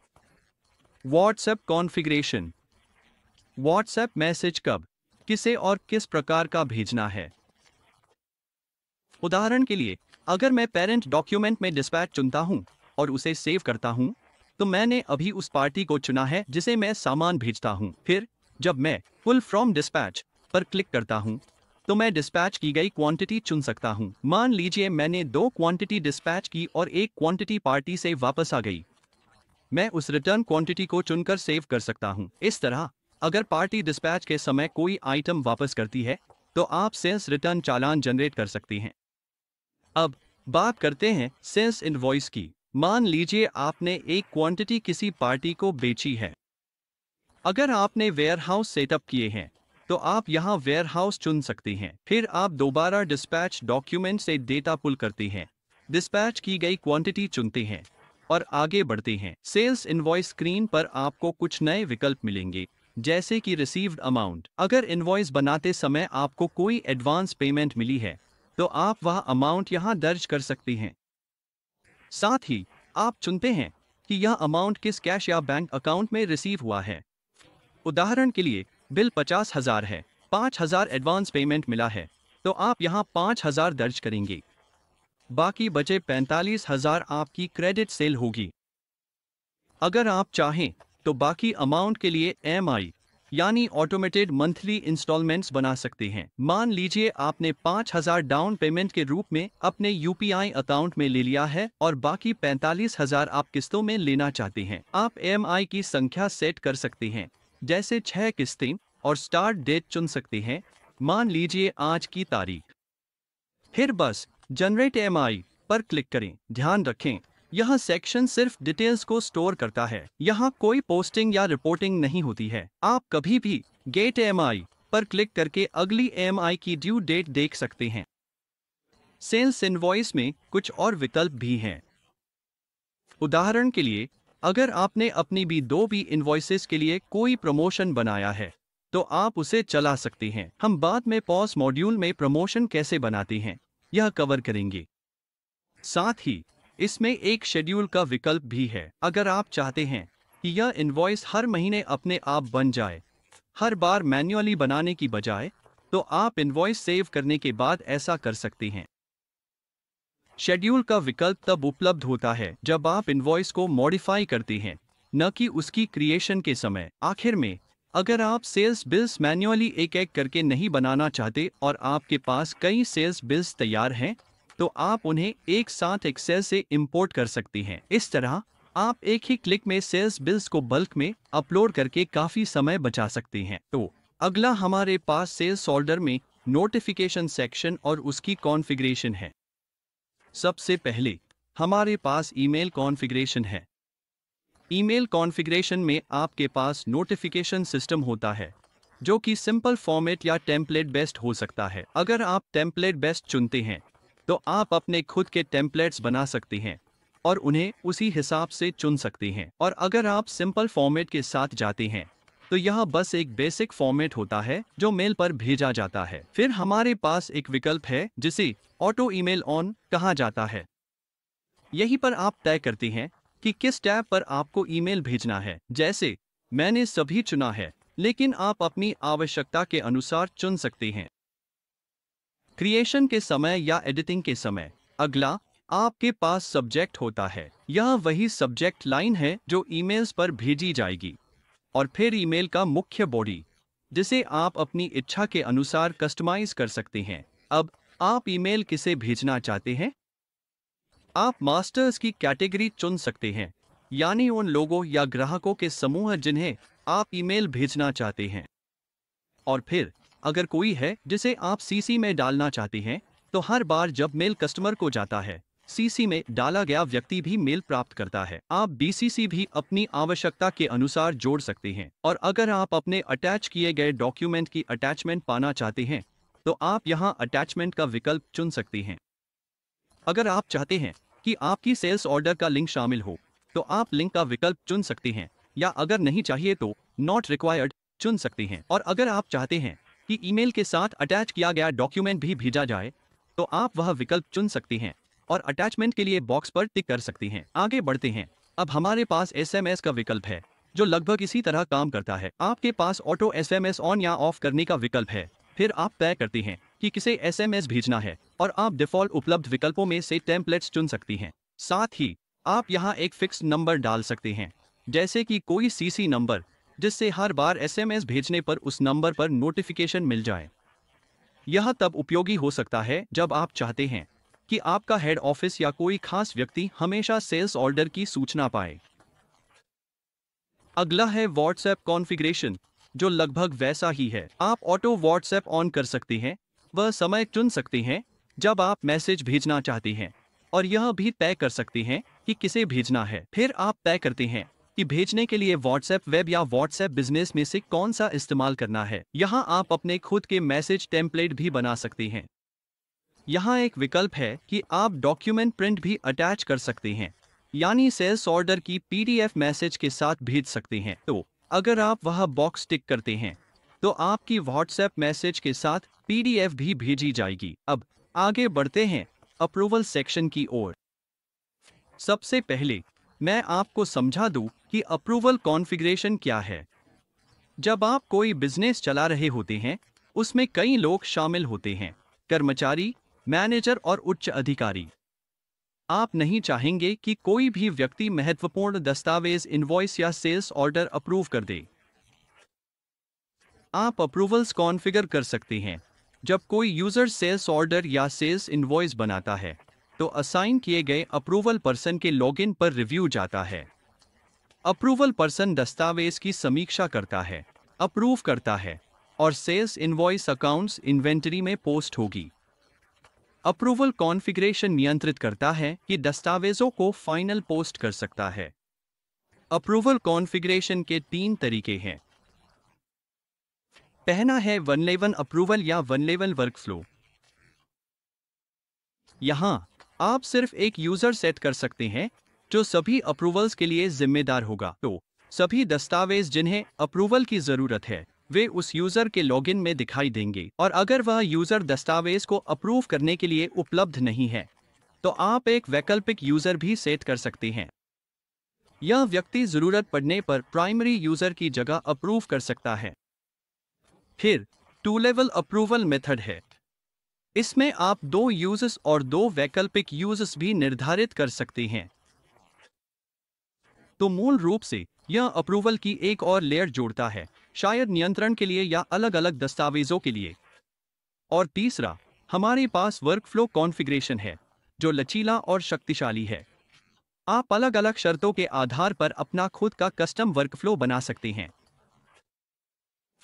S1: WhatsApp configuration. व्हाट्सएप मैसेज कब, किसे और किस प्रकार का भेजना है। उदाहरण के लिए अगर मैं पेरेंट डॉक्यूमेंट में डिस्पैच चुनता हूं और उसे सेव करता हूं तो मैंने अभी उस पार्टी को चुना है जिसे मैं सामान भेजता हूं। फिर जब मैं पुल फ्रॉम डिस्पैच पर क्लिक करता हूं तो मैं डिस्पैच की गई क्वांटिटी चुन सकता हूं। मान लीजिए मैंने 2 क्वांटिटी डिस्पैच की और एक क्वांटिटी पार्टी से वापस आ गई। मैं उस रिटर्न क्वांटिटी को चुनकर सेव कर सकता हूं। इस तरह अगर पार्टी डिस्पैच के समय कोई आइटम वापस करती है तो आप सेल्स रिटर्न चालान जनरेट कर सकते हैं। अब बात करते हैं सेल्स इनवॉइस की। मान लीजिए आपने एक क्वांटिटी किसी पार्टी को बेची है। अगर आपने वेयरहाउस सेटअप किए हैं तो आप यहां वेयरहाउस चुन सकते हैं। फिर आप दोबारा डिस्पैच डॉक्यूमेंट से डेटा पुल करते हैं, डिस्पैच की गई क्वांटिटी चुनते हैं और आगे बढ़ते हैं। सेल्स इनवॉइस स्क्रीन पर आपको कुछ नए विकल्प मिलेंगे, जैसे कि रिसीव्ड अमाउंट। अगर इनवॉइस बनाते समय आपको कोई एडवांस पेमेंट मिली है तो आप वह अमाउंट यहां दर्ज कर सकते हैं। साथ ही आप चुनते हैं कि यह अमाउंट किस कैश या बैंक अकाउंट में रिसीव हुआ है। उदाहरण के लिए बिल 50,000 है, 5,000 एडवांस पेमेंट मिला है तो आप यहाँ 5,000 दर्ज करेंगे। बाकी बचे 45,000 आपकी क्रेडिट सेल होगी। अगर आप चाहें तो बाकी अमाउंट के लिए EMI यानी ऑटोमेटेड मंथली इंस्टॉलमेंट्स बना सकते हैं। मान लीजिए आपने 5,000 डाउन पेमेंट के रूप में अपने UPI अकाउंट में ले लिया है और बाकी 45,000 आप किस्तों में लेना चाहते हैं। आप EMI की संख्या सेट कर सकते हैं, जैसे 6 किस्तें, और स्टार्ट डेट चुन सकते हैं, मान लीजिए आज की तारीख। फिर बस जनरेट EMI पर क्लिक करें। ध्यान रखें, यह सेक्शन सिर्फ डिटेल्स को स्टोर करता है, यहाँ कोई पोस्टिंग या रिपोर्टिंग नहीं होती है। आप कभी भी गेट EMI पर क्लिक करके अगली EMI की ड्यू डेट देख सकते हैं। सेल्स इनवॉइस में कुछ और विकल्प भी हैं। उदाहरण के लिए, अगर आपने अपनी B2B इनवॉइसेस के लिए कोई प्रमोशन बनाया है तो आप उसे चला सकते हैं। हम बाद में पॉज मॉड्यूल में प्रमोशन कैसे बनाते हैं यह कवर करेंगे। साथ ही इसमें एक शेड्यूल का विकल्प भी है। अगर आप चाहते हैं कि यह इनवॉइस हर महीने अपने आप बन जाए, हर बार मैन्युअली बनाने की बजाय, तो आप इनवॉइस सेव करने के बाद ऐसा कर सकते हैं। शेड्यूल का विकल्प तब उपलब्ध होता है जब आप इनवॉइस को मॉडिफाई करते हैं, न कि उसकी क्रिएशन के समय। आखिर में, अगर आप सेल्स बिल्स मैन्युअली एक एक करके नहीं बनाना चाहते और आपके पास कई सेल्स बिल्स तैयार हैं, तो आप उन्हें एक साथ एक्सेल से इंपोर्ट कर सकते हैं। इस तरह आप एक ही क्लिक में सेल्स बिल्स को बल्क में अपलोड करके काफ़ी समय बचा सकते हैं। तो अगला हमारे पास सेल्स ऑर्डर में नोटिफिकेशन सेक्शन और उसकी कॉन्फ़िगरेशन है। सबसे पहले हमारे पास ईमेल कॉन्फ़िगरेशन है। ईमेल कॉन्फ़िगरेशन में आपके पास नोटिफिकेशन सिस्टम होता है, जो कि सिंपल फॉर्मेट या टेम्पलेट बेस्ड हो सकता है। अगर आप टेम्पलेट बेस्ड चुनते हैं तो आप अपने खुद के टेम्पलेट्स बना सकते हैं और उन्हें उसी हिसाब से चुन सकते हैं। और अगर आप सिंपल फॉर्मेट के साथ जाते हैं तो यह बस एक बेसिक फॉर्मेट होता है जो मेल पर भेजा जाता है। फिर हमारे पास एक विकल्प है जिसे ऑटो ईमेल ऑन कहा जाता है। यहीं पर आप तय करते हैं कि किस टैब पर आपको ईमेल भेजना है। जैसे मैंने सभी चुना है, लेकिन आप अपनी आवश्यकता के अनुसार चुन सकते हैं। क्रिएशन के समय या एडिटिंग के समय अगला आपके पास सब्जेक्ट होता है। यह वही सब्जेक्ट लाइन है जो ईमेल्स पर भेजी जाएगी। और फिर ईमेल का मुख्य बॉडी, जिसे आप अपनी इच्छा के अनुसार कस्टमाइज कर सकते हैं। अब आप ईमेल किसे भेजना चाहते हैं? आप मास्टर्स की कैटेगरी चुन सकते हैं, यानी उन लोगों या ग्राहकों के समूह जिन्हें आप ईमेल भेजना चाहते हैं। और फिर अगर कोई है जिसे आप सीसी में डालना चाहते हैं, तो हर बार जब मेल कस्टमर को जाता है, सीसी में डाला गया व्यक्ति भी मेल प्राप्त करता है। आप बीसीसी भी अपनी आवश्यकता के अनुसार जोड़ सकते हैं। और अगर आप अपने अटैच किए गए डॉक्यूमेंट की अटैचमेंट पाना चाहते हैं, तो आप यहां अटैचमेंट का विकल्प चुन सकते हैं। अगर आप चाहते हैं कि आपकी सेल्स ऑर्डर का लिंक शामिल हो, तो आप लिंक का विकल्प चुन सकते हैं, या अगर नहीं चाहिए तो नॉट रिक्वायर्ड चुन सकते हैं। और अगर आप चाहते हैं कि ईमेल के साथ अटैच किया गया डॉक्यूमेंट भी भेजा जाए, तो आप वह विकल्प चुन सकते हैं और अटैचमेंट के लिए बॉक्स पर टिक कर सकते हैं। आगे बढ़ते हैं। अब हमारे पास SMS का विकल्प है, जो लगभग इसी तरह काम करता है। आपके पास ऑटो SMS ऑन या ऑफ करने का विकल्प है। फिर आप तय करते हैं कि किसे SMS भेजना है और आप डिफ़ॉल्ट उपलब्ध विकल्पों में से टेम्पलेट्स चुन सकती हैं। साथ ही आप यहाँ एक फिक्स्ड नंबर डाल सकते हैं, जैसे कि कोई CC नंबर, जिससे हर बार SMS भेजने पर उस नंबर पर नोटिफिकेशन मिल जाए। यह तब उपयोगी हो सकता है जब आप चाहते हैं कि आपका हेड ऑफिस या कोई खास व्यक्ति हमेशा सेल्स ऑर्डर की सूचना पाए। अगला है व्हाट्सएप कॉन्फ़िगरेशन, जो लगभग वैसा ही है। आप ऑटो व्हाट्सएप ऑन कर सकते हैं, वह समय चुन सकते हैं जब आप मैसेज भेजना चाहते हैं, और यह भी तय कर सकते हैं कि किसे भेजना है। फिर आप तय करते हैं कि भेजने के लिए व्हाट्सएप वेब या व्हाट्सएप बिजनेस में से कौन सा इस्तेमाल करना है। यहाँ आप अपने खुद के मैसेज टेम्पलेट भी बना सकते हैं। यहाँ एक विकल्प है कि आप डॉक्यूमेंट प्रिंट भी अटैच कर सकते हैं, यानी सेल्स ऑर्डर की PDF मैसेज के साथ भेज सकते हैं। तो अगर आप वह बॉक्स टिक करते हैं, तो आपकी व्हाट्सएप मैसेज के साथ PDF भी भेजी जाएगी। अब आगे बढ़ते हैं अप्रूवल सेक्शन की ओर। सबसे पहले मैं आपको समझा दूं कि अप्रूवल कॉन्फ़िगरेशन क्या है। जब आप कोई बिजनेस चला रहे होते हैं, उसमें कई लोग शामिल होते हैं, कर्मचारी, मैनेजर और उच्च अधिकारी। आप नहीं चाहेंगे कि कोई भी व्यक्ति महत्वपूर्ण दस्तावेज, इनवॉइस या सेल्स ऑर्डर अप्रूव कर दे। आप अप्रूवल्स कॉन्फ़िगर कर सकते हैं। जब कोई यूज़र सेल्स ऑर्डर या सेल्स इनवॉइस बनाता है, तो असाइन किए गए अप्रूवल पर्सन के लॉगिन पर रिव्यू जाता है। अप्रूवल पर्सन दस्तावेज की समीक्षा करता है, अप्रूव करता है और सेल्स इनवॉइस अकाउंट्स इन्वेंटरी में पोस्ट होगी। अप्रूवल कॉन्फ़िगरेशन नियंत्रित करता है कि दस्तावेजों को फाइनल पोस्ट कर सकता है। अप्रूवल कॉन्फ़िगरेशन के 3 तरीके हैं। पहला है वन लेवल अप्रूवल या वन लेवल वर्कफ्लो। यहां आप सिर्फ एक यूजर सेट कर सकते हैं जो सभी अप्रूवल्स के लिए जिम्मेदार होगा। तो सभी दस्तावेज जिन्हें अप्रूवल की जरूरत है वे उस यूजर के लॉगिन में दिखाई देंगे, और अगर वह यूजर दस्तावेज को अप्रूव करने के लिए उपलब्ध नहीं है तो आप एक वैकल्पिक यूजर भी सेट कर सकते हैं। यह व्यक्ति जरूरत पड़ने पर प्राइमरी यूजर की जगह अप्रूव कर सकता है। फिर 2 लेवल अप्रूवल मेथड है। इसमें आप 2 यूजर्स और 2 वैकल्पिक यूजर्स भी निर्धारित कर सकते हैं। तो मूल रूप से यह अप्रूवल की एक और लेयर जोड़ता है, शायद नियंत्रण के लिए या अलग अलग दस्तावेजों के लिए। और तीसरा, हमारे पास वर्कफ्लो कॉन्फ़िगरेशन है जो लचीला और शक्तिशाली है। आप अलग अलग शर्तों के आधार पर अपना खुद का कस्टम वर्कफ्लो बना सकते हैं।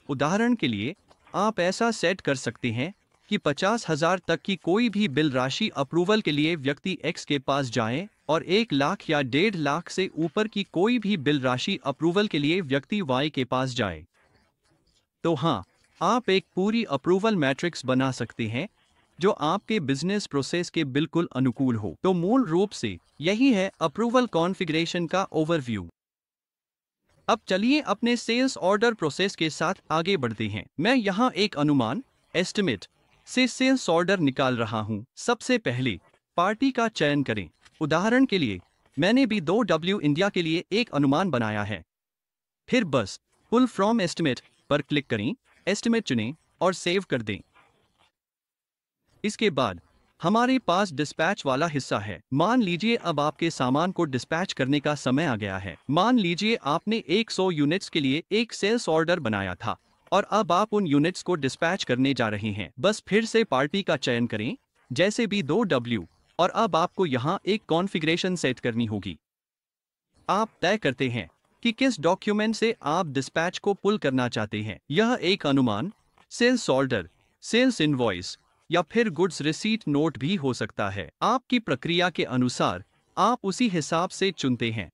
S1: उदाहरण के लिए, आप ऐसा सेट कर सकते हैं कि 50,000 तक की कोई भी बिल राशि अप्रूवल के लिए व्यक्ति X के पास जाए और 1 लाख या 1.5 लाख से ऊपर की कोई भी बिल राशि अप्रूवल के लिए व्यक्ति Y के पास जाए। तो हाँ, आप एक पूरी अप्रूवल मैट्रिक्स बना सकते हैं जो आपके बिजनेस प्रोसेस के बिल्कुल अनुकूल हो। तो मूल रूप से यही है अप्रूवल कॉन्फ़िगरेशन का ओवरव्यू। अब चलिए अपने सेल्स ऑर्डर प्रोसेस के साथ आगे बढ़ते हैं। मैं यहाँ एक अनुमान एस्टिमेट से सेल्स ऑर्डर निकाल रहा हूँ। सबसे पहले पार्टी का चयन करें। उदाहरण के लिए मैंने B2W इंडिया के लिए एक अनुमान बनाया है। फिर बस पुल फ्रॉम एस्टिमेट पर क्लिक करें, एस्टिमेट चुनें और सेव कर दें। इसके बाद हमारे पास डिस्पैच वाला हिस्सा है। मान लीजिए अब आपके सामान को डिस्पैच करने का समय आ गया है। मान लीजिए आपने 100 यूनिट्स के लिए एक सेल्स ऑर्डर बनाया था और अब आप उन यूनिट्स को डिस्पैच करने जा रहे हैं। बस फिर से पार्टी का चयन करें, जैसे B2W, और अब आपको यहाँ एक कॉन्फ़िगरेशन सेट करनी होगी। आप तय करते हैं कि किस डॉक्यूमेंट से आप डिस्पैच को पुल करना चाहते हैं। यह एक अनुमान, सेल्स ऑर्डर, सेल्स इनवॉइस या फिर गुड्स रिसीट नोट भी हो सकता है। आपकी प्रक्रिया के अनुसार आप उसी हिसाब से चुनते हैं।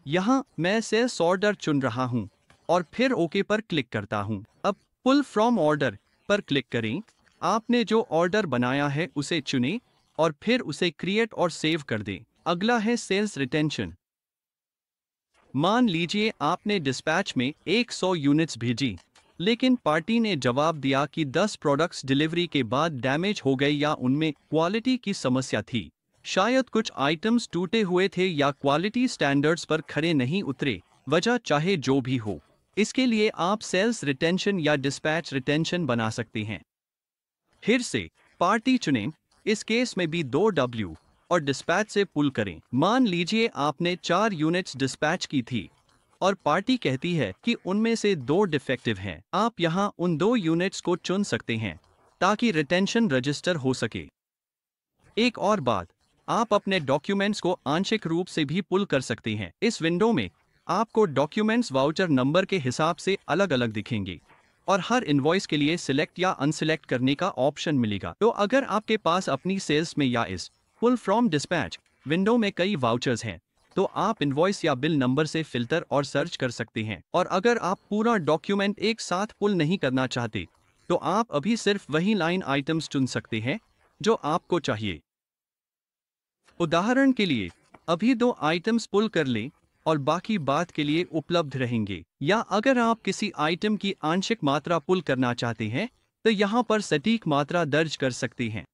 S1: यहाँ मैं सेल्स ऑर्डर चुन रहा हूँ और फिर ओके पर क्लिक करता हूँ। अब पुल फ्रॉम ऑर्डर पर क्लिक करें। आपने जो ऑर्डर बनाया है उसे चुनें और फिर उसे क्रिएट और सेव कर दें। अगला है सेल्स रिटेंशन। मान लीजिए आपने डिस्पैच में 100 यूनिट्स भेजी, लेकिन पार्टी ने जवाब दिया कि 10 प्रोडक्ट्स डिलीवरी के बाद डैमेज हो गए या उनमें क्वालिटी की समस्या थी। शायद कुछ आइटम्स टूटे हुए थे या क्वालिटी स्टैंडर्ड्स पर खरे नहीं उतरे। वजह चाहे जो भी हो, इसके लिए आप सेल्स रिटेंशन या डिस्पैच रिटेंशन बना सकते हैं। फिर से पार्टी चुनें, इस केस में B2W, और डिस्पैच से पुल करें। मान लीजिए आपने 4 यूनिट्स डिस्पैच की थी और पार्टी कहती है कि उनमें से 2 डिफेक्टिव हैं। आप यहां उन 2 यूनिट्स को चुन सकते हैं ताकि रिटेंशन रजिस्टर हो सके। एक और बात, आप अपने डॉक्यूमेंट्स को आंशिक रूप से भी पुल कर सकते हैं। इस विंडो में आपको डॉक्यूमेंट्स वाउचर नंबर के हिसाब से अलग अलग दिखेंगे और हर इनवॉइस के लिए सिलेक्ट या अनसिलेक्ट करने का ऑप्शन मिलेगा। तो अगर आपके पास अपनी सेल्स में या इस पुल फ्रॉम डिस्पैच विंडो में कई वाउचर्स हैं, तो आप इनवॉइस या बिल नंबर से फिल्टर और सर्च कर सकते हैं। और अगर आप पूरा डॉक्यूमेंट एक साथ पुल नहीं करना चाहते, तो आप अभी सिर्फ वही लाइन आइटम्स चुन सकते हैं जो आपको चाहिए। उदाहरण के लिए अभी 2 आइटम्स पुल कर लें और बाकी बात के लिए उपलब्ध रहेंगे। या अगर आप किसी आइटम की आंशिक मात्रा पुल करना चाहते हैं, तो यहाँ पर सटीक मात्रा दर्ज कर सकते हैं।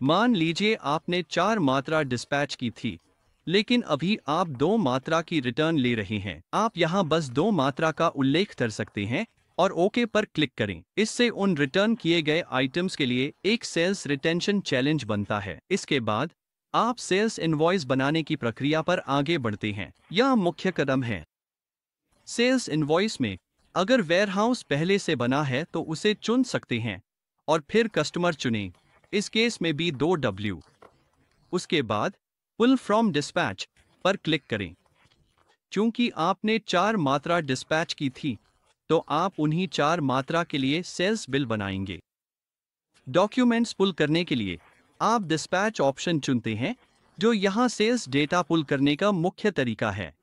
S1: मान लीजिए आपने 4 मात्रा डिस्पैच की थी, लेकिन अभी आप 2 मात्रा की रिटर्न ले रहे हैं। आप यहाँ बस 2 मात्रा का उल्लेख कर सकते हैं और ओके पर क्लिक करें। इससे उन रिटर्न किए गए आइटम्स के लिए एक सेल्स रिटेंशन चैलेंज बनता है। इसके बाद आप सेल्स इनवॉइस बनाने की प्रक्रिया पर आगे बढ़ते हैं। यह मुख्य कदम है। सेल्स इनवॉइस में अगर वेयरहाउस पहले से बना है तो उसे चुन सकते हैं और फिर कस्टमर चुनें। इस केस में भी 2W। उसके बाद पुल फ्रॉम डिस्पैच पर क्लिक करें। चूंकि आपने 4 मात्रा डिस्पैच की थी तो आप उन्हीं 4 मात्रा के लिए सेल्स बिल बनाएंगे। डॉक्यूमेंट्स पुल करने के लिए आप डिस्पैच ऑप्शन चुनते हैं, जो यहां सेल्स डेटा पुल करने का मुख्य तरीका है।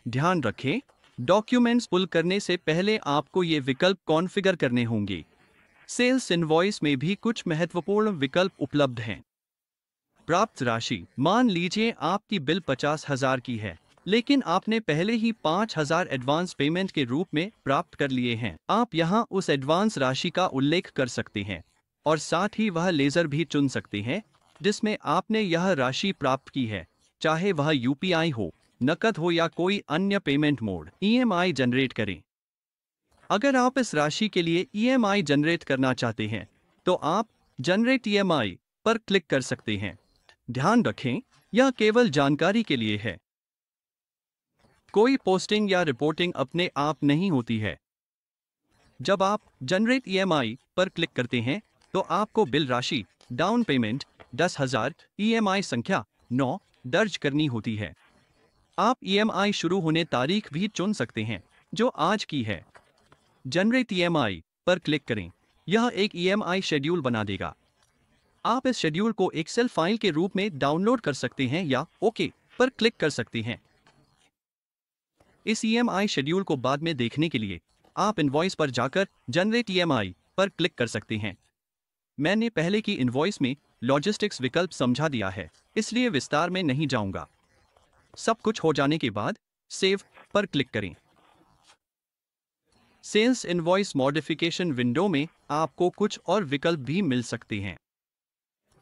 S1: ध्यान रखें, डॉक्यूमेंट्स पुल करने से पहले आपको ये विकल्प कॉन्फ़िगर करने होंगे। सेल्स इनवॉइस में भी कुछ महत्वपूर्ण विकल्प उपलब्ध हैं। प्राप्त राशि, मान लीजिए आपकी बिल 50,000 की है, लेकिन आपने पहले ही 5,000 एडवांस पेमेंट के रूप में प्राप्त कर लिए हैं। आप यहां उस एडवांस राशि का उल्लेख कर सकते हैं और साथ ही वह लेजर भी चुन सकते हैं जिसमें आपने यह राशि प्राप्त की है, चाहे वह यूपीआई हो, नकद हो या कोई अन्य पेमेंट मोड। ईएमआई जनरेट करें। अगर आप इस राशि के लिए ईएमआई जनरेट करना चाहते हैं तो आप जनरेट ईएमआई पर क्लिक कर सकते हैं। ध्यान रखें, यह केवल जानकारी के लिए है। कोई पोस्टिंग या रिपोर्टिंग अपने आप नहीं होती है। जब आप जनरेट ईएमआई पर क्लिक करते हैं तो आपको बिल राशि, डाउन पेमेंट 10,000, ईएमआई संख्या 9 दर्ज करनी होती है। आप ईएमआई शुरू होने तारीख भी चुन सकते हैं, जो आज की है। जनरेट ईएमआई पर क्लिक करें। यह एक ईएमआई शेड्यूल बना देगा। आप इस शेड्यूल को एक्सेल फाइल के रूप में डाउनलोड कर सकते हैं या ओके पर क्लिक कर सकते हैं। इस ईएमआई शेड्यूल को बाद में देखने के लिए आप इनवॉइस पर जाकर जनरेट ईएमआई पर क्लिक कर सकते हैं। मैंने पहले की इनवॉइस में लॉजिस्टिक्स विकल्प समझा दिया है, इसलिए विस्तार में नहीं जाऊंगा। सब कुछ हो जाने के बाद सेव पर क्लिक करें। सेल्स इनवॉइस मॉडिफिकेशन विंडो में आपको कुछ और विकल्प भी मिल सकते हैं।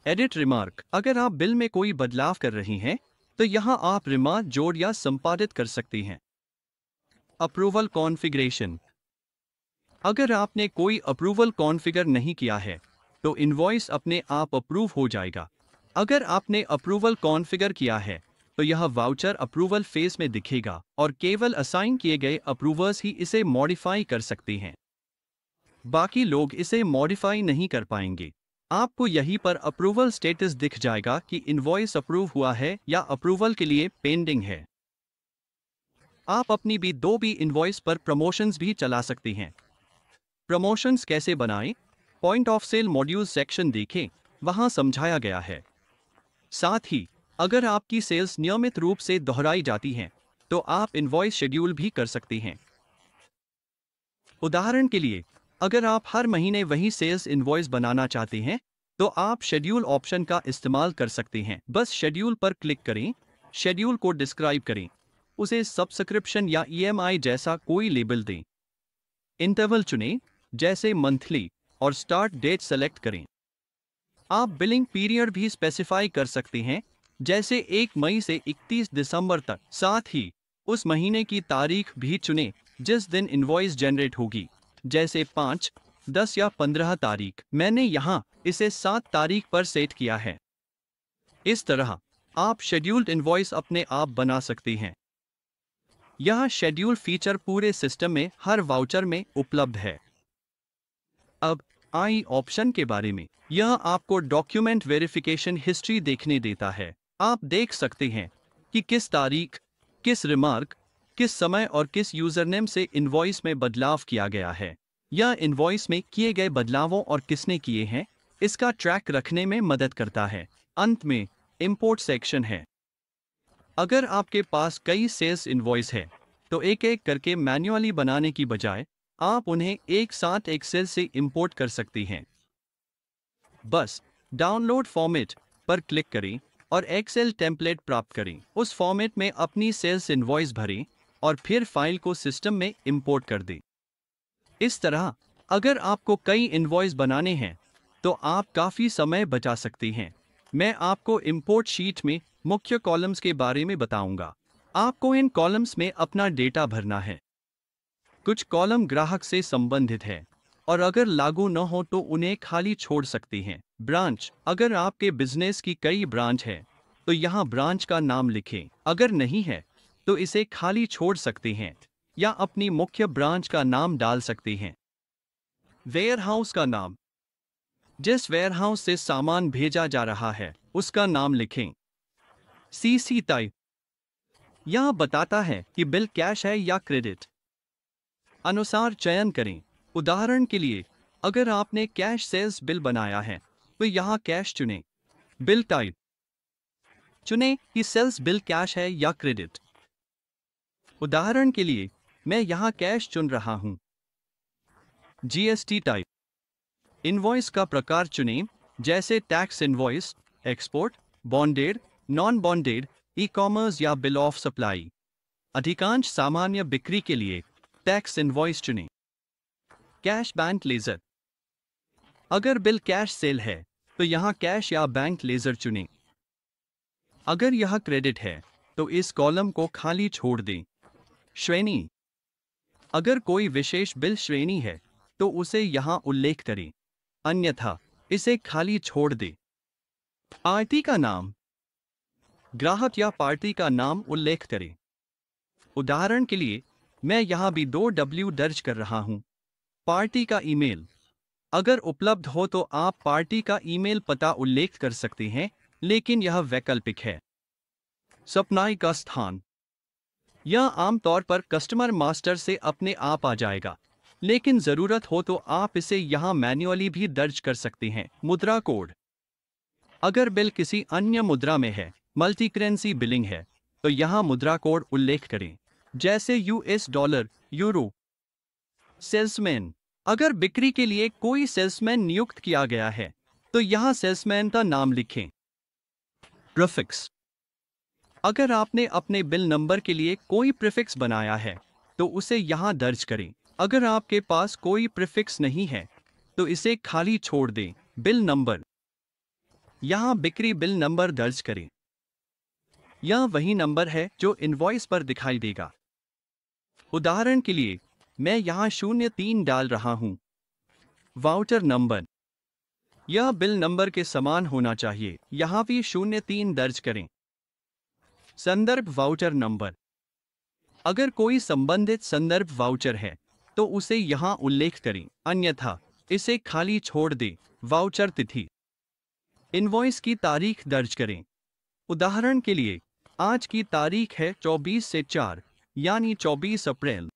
S1: एडिट रिमार्क, अगर आप बिल में कोई बदलाव कर रहे हैं तो यहां आप रिमार्क जोड़ या संपादित कर सकते हैं। अप्रूवल कॉन्फ़िगरेशन, अगर आपने कोई अप्रूवल कॉन्फ़िगर नहीं किया है तो इनवॉइस अपने आप अप्रूव हो जाएगा। अगर आपने अप्रूवल कॉन्फ़िगर किया है तो यह वाउचर अप्रूवल फेज में दिखेगा और केवल असाइन किए गए अप्रूवर्स ही इसे मॉडिफाई कर सकते हैं। बाकी लोग इसे मॉडिफाई नहीं कर पाएंगे। आपको यहीं पर अप्रूवल स्टेटस दिख जाएगा कि इनवॉइस अप्रूव हुआ है या अप्रूवल के लिए पेंडिंग है। आप अपनी B2B इनवॉइस पर प्रमोशंस भी चला सकते हैं। प्रमोशंस कैसे बनाएं? Point of sale module section देखें, वहां समझाया गया है। साथ ही अगर आपकी सेल्स नियमित रूप से दोहराई जाती हैं तो आप इनवॉइस शेड्यूल भी कर सकते हैं। उदाहरण के लिए, अगर आप हर महीने वही सेल्स इनवॉइस बनाना चाहते हैं तो आप शेड्यूल ऑप्शन का इस्तेमाल कर सकते हैं। बस शेड्यूल पर क्लिक करें, शेड्यूल को डिस्क्राइब करें, उसे सब्सक्रिप्शन या ईएमआई जैसा कोई लेबल दें। इंटरवल चुनें, जैसे मंथली, और स्टार्ट डेट सेलेक्ट करें। आप बिलिंग पीरियड भी स्पेसिफाई कर सकते हैं, जैसे 1 मई से 31 दिसंबर तक। साथ ही उस महीने की तारीख भी चुनें जिस दिन इनवॉइस जनरेट होगी, जैसे 5, 10 या 15 तारीख। मैंने यहाँ इसे 7 तारीख पर सेट किया है। इस तरह आप शेड्यूल्ड इनवॉइस अपने आप बना सकते हैं। यह शेड्यूल फीचर पूरे सिस्टम में हर वाउचर में उपलब्ध है। अब आई ऑप्शन के बारे में, यह आपको डॉक्यूमेंट वेरिफिकेशन हिस्ट्री देखने देता है। आप देख सकते हैं कि किस तारीख, किस रिमार्क, किस समय और किस यूजरनेम से इनवॉइस में बदलाव किया गया है। यह इनवॉइस में किए गए बदलावों और किसने किए हैं इसका ट्रैक रखने में मदद करता है। अंत में इंपोर्ट सेक्शन है। अगर आपके पास कई सेल्स इनवॉइस है तो एक एक करके मैन्युअली बनाने की बजाय आप उन्हें एक साथ एक्सेल से इंपोर्ट कर सकते हैं। बस डाउनलोड फॉर्मेट पर क्लिक करें और एक्सेल टेम्पलेट प्राप्त करें। उस फॉर्मेट में अपनी सेल्स इनवॉइस भरें और फिर फाइल को सिस्टम में इंपोर्ट कर दें। इस तरह अगर आपको कई इनवॉइस बनाने हैं तो आप काफ़ी समय बचा सकते हैं। मैं आपको इंपोर्ट शीट में मुख्य कॉलम्स के बारे में बताऊंगा। आपको इन कॉलम्स में अपना डेटा भरना है। कुछ कॉलम ग्राहक से संबंधित है और अगर लागू न हो तो उन्हें खाली छोड़ सकते हैं। ब्रांच, अगर आपके बिजनेस की कई ब्रांच है तो यहाँ ब्रांच का नाम लिखें। अगर नहीं है तो इसे खाली छोड़ सकते हैं या अपनी मुख्य ब्रांच का नाम डाल सकते हैं। वेयरहाउस का नाम, जिस वेयरहाउस से सामान भेजा जा रहा है उसका नाम लिखें। सीसी टाइप, यह बताता है कि बिल कैश है या क्रेडिट। अनुसार चयन करें। उदाहरण के लिए, अगर आपने कैश सेल्स बिल बनाया है तो यहाँ कैश चुनें। बिल टाइप चुनें कि सेल्स बिल कैश है या क्रेडिट। उदाहरण के लिए मैं यहाँ कैश चुन रहा हूँ। जीएसटी टाइप, इनवॉइस का प्रकार चुनें, जैसे tax invoice, export, bonded, non bonded, e commerce या बिल ऑफ सप्लाई। अधिकांश सामान्य बिक्री के लिए टैक्स इनवॉइस चुनें। कैश बैंक लेजर, अगर बिल कैश सेल है तो यहाँ कैश या बैंक लेजर चुनें। अगर यह क्रेडिट है तो इस कॉलम को खाली छोड़ दें। श्रेणी, अगर कोई विशेष बिल श्रेणी है तो उसे यहाँ उल्लेख करें, अन्यथा इसे खाली छोड़ दें। पार्टी का नाम, ग्राहक या पार्टी का नाम उल्लेख करें। उदाहरण के लिए मैं यहाँ भी 2W दर्ज कर रहा हूँ। पार्टी का ईमेल, अगर उपलब्ध हो तो आप पार्टी का ईमेल पता उल्लेख कर सकते हैं, लेकिन यह वैकल्पिक है। सप्लाई का स्थान, यह आमतौर पर कस्टमर मास्टर से अपने आप आ जाएगा, लेकिन ज़रूरत हो तो आप इसे यहाँ मैन्युअली भी दर्ज कर सकते हैं। मुद्रा कोड, अगर बिल किसी अन्य मुद्रा में है, मल्टी करेंसी बिलिंग है, तो यहाँ मुद्रा कोड उल्लेख करें, जैसे यूएस डॉलर, यूरो। सेल्समैन, अगर बिक्री के लिए कोई सेल्समैन नियुक्त किया गया है तो यहाँ सेल्समैन का नाम लिखें। प्रीफिक्स, अगर आपने अपने बिल नंबर के लिए कोई प्रीफिक्स बनाया है तो उसे यहाँ दर्ज करें। अगर आपके पास कोई प्रीफिक्स नहीं है तो इसे खाली छोड़ दें। बिल नंबर, यहाँ बिक्री बिल नंबर दर्ज करें। यह वही नंबर है जो इनवॉइस पर दिखाई देगा। उदाहरण के लिए मैं यहाँ 03 डाल रहा हूँ। वाउचर नंबर, यह बिल नंबर के समान होना चाहिए, यहाँ भी 03 दर्ज करें। संदर्भ वाउचर नंबर, अगर कोई संबंधित संदर्भ वाउचर है तो उसे यहाँ उल्लेख करें, अन्यथा इसे खाली छोड़ दें। वाउचर तिथि, इनवॉइस की तारीख दर्ज करें। उदाहरण के लिए आज की तारीख है 24 से 4 यानी 24 अप्रैल।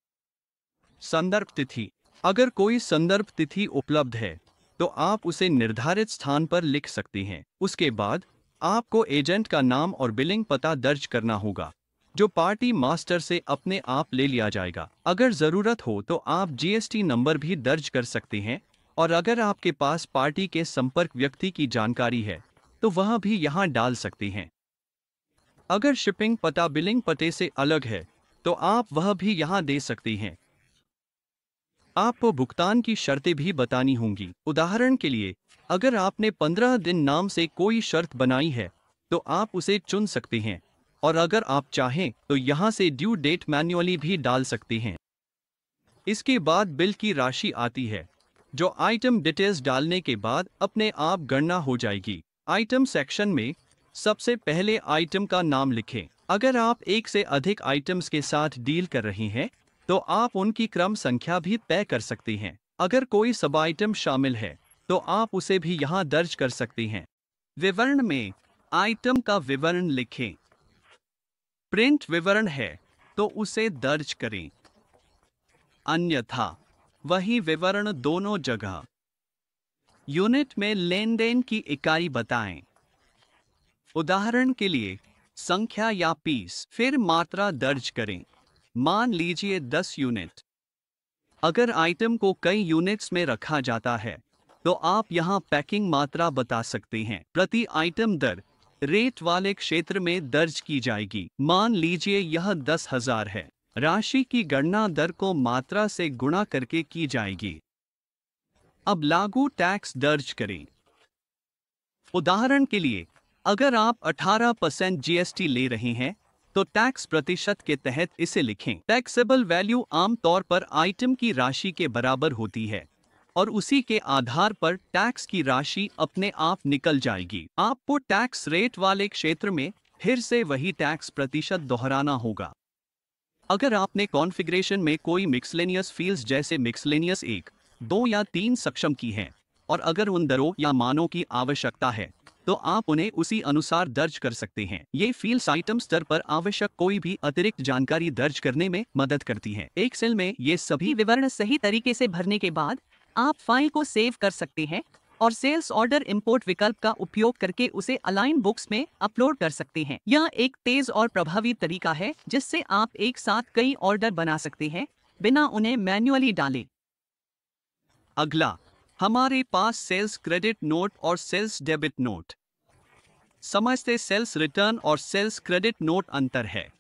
S1: संदर्भ तिथि, अगर कोई संदर्भ तिथि उपलब्ध है तो आप उसे निर्धारित स्थान पर लिख सकते हैं। उसके बाद आपको एजेंट का नाम और बिलिंग पता दर्ज करना होगा, जो पार्टी मास्टर से अपने आप ले लिया जाएगा। अगर ज़रूरत हो तो आप जीएसटी नंबर भी दर्ज कर सकते हैं, और अगर आपके पास पार्टी के संपर्क व्यक्ति की जानकारी है तो वह भी यहाँ डाल सकते हैं। अगर शिपिंग पता बिलिंग पते से अलग है तो आप वह भी यहाँ दे सकते हैं। आपको भुगतान की शर्तें भी बतानी होंगी। उदाहरण के लिए अगर आपने 15 दिन नाम से कोई शर्त बनाई है तो आप उसे चुन सकते हैं, और अगर आप चाहें तो यहाँ से ड्यू डेट मैन्युअली भी डाल सकते हैं। इसके बाद बिल की राशि आती है, जो आइटम डिटेल्स डालने के बाद अपने आप गणना हो जाएगी। आइटम सेक्शन में सबसे पहले आइटम का नाम लिखें। अगर आप एक से अधिक आइटम्स के साथ डील कर रहे हैं तो आप उनकी क्रम संख्या भी तय कर सकते हैं। अगर कोई सब आइटम शामिल है तो आप उसे भी यहाँ दर्ज कर सकते हैं। विवरण में आइटम का विवरण लिखें। प्रिंट विवरण है तो उसे दर्ज करें, अन्यथा वही विवरण दोनों जगह। यूनिट में लेन देन की इकाई बताएं। उदाहरण के लिए संख्या या पीस, फिर मात्रा दर्ज करें। मान लीजिए 10 यूनिट। अगर आइटम को कई यूनिट्स में रखा जाता है तो आप यहाँ पैकिंग मात्रा बता सकते हैं। प्रति आइटम दर रेट वाले क्षेत्र में दर्ज की जाएगी। मान लीजिए यह 10,000 है। राशि की गणना दर को मात्रा से गुणा करके की जाएगी। अब लागू टैक्स दर्ज करें। उदाहरण के लिए अगर आप 18% जीएसटी ले रहे हैं तो टैक्स प्रतिशत के तहत इसे लिखें। टैक्सेबल वैल्यू आमतौर पर आइटम की राशि के बराबर होती है और उसी के आधार पर टैक्स की राशि अपने आप निकल जाएगी। आपको टैक्स रेट वाले क्षेत्र में फिर से वही टैक्स प्रतिशत दोहराना होगा। अगर आपने कॉन्फ़िगरेशन में कोई मिक्सलेनियस फील्ड्स जैसे मिक्सलेनियस 1, 2 या 3 सक्षम की हैं और अगर उन दरों या मानों की आवश्यकता है तो आप उन्हें उसी अनुसार दर्ज कर सकते हैं। ये फील्ड्स आइटम स्तर पर आवश्यक कोई भी अतिरिक्त जानकारी दर्ज करने में मदद करती हैं। एक सेल में ये सभी
S2: विवरण सही तरीके से भरने के बाद आप फाइल को सेव कर सकते हैं और सेल्स ऑर्डर इंपोर्ट विकल्प का उपयोग करके उसे अलाइन बुक्स में अपलोड कर सकते हैं। यह एक तेज और प्रभावी तरीका है जिससे आप एक साथ कई ऑर्डर बना सकते हैं बिना उन्हें मैन्युअली डालें।
S1: अगला हमारे पास सेल्स क्रेडिट नोट और सेल्स डेबिट नोट। समझते सेल्स रिटर्न और सेल्स क्रेडिट नोट अंतर है।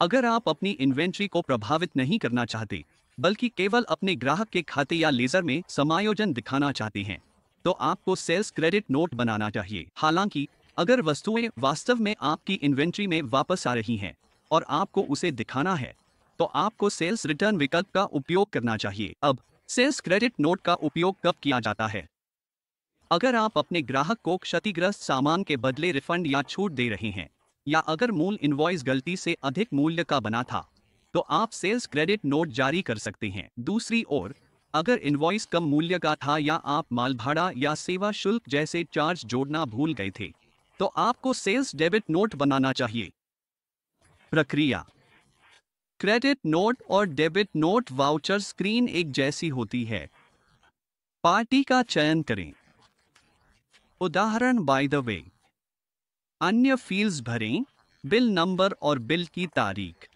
S1: अगर आप अपनी इन्वेंट्री को प्रभावित नहीं करना चाहते बल्कि केवल अपने ग्राहक के खाते या लेजर में समायोजन दिखाना चाहते हैं तो आपको सेल्स क्रेडिट नोट बनाना चाहिए। हालांकि अगर वस्तुएं वास्तव में आपकी इन्वेंट्री में वापस आ रही हैं और आपको उसे दिखाना है तो आपको सेल्स रिटर्न विकल्प का उपयोग करना चाहिए। अब सेल्स क्रेडिट नोट का उपयोग कब किया जाता है? अगर आप अपने ग्राहक को क्षतिग्रस्त सामान के बदले रिफंड या छूट दे रहे हैं या अगर मूल इनवॉइस गलती से अधिक मूल्य का बना था तो आप सेल्स क्रेडिट नोट जारी कर सकते हैं। दूसरी ओर अगर इनवॉइस कम मूल्य का था या आप माल भाड़ा या सेवा शुल्क जैसे चार्ज जोड़ना भूल गए थे तो आपको सेल्स डेबिट नोट बनाना चाहिए। प्रक्रिया: क्रेडिट नोट और डेबिट नोट वाउचर स्क्रीन एक जैसी होती है। पार्टी का चयन करें। उदाहरण बाय द वे। अन्य फील्ड्स भरें, बिल नंबर और बिल की तारीख।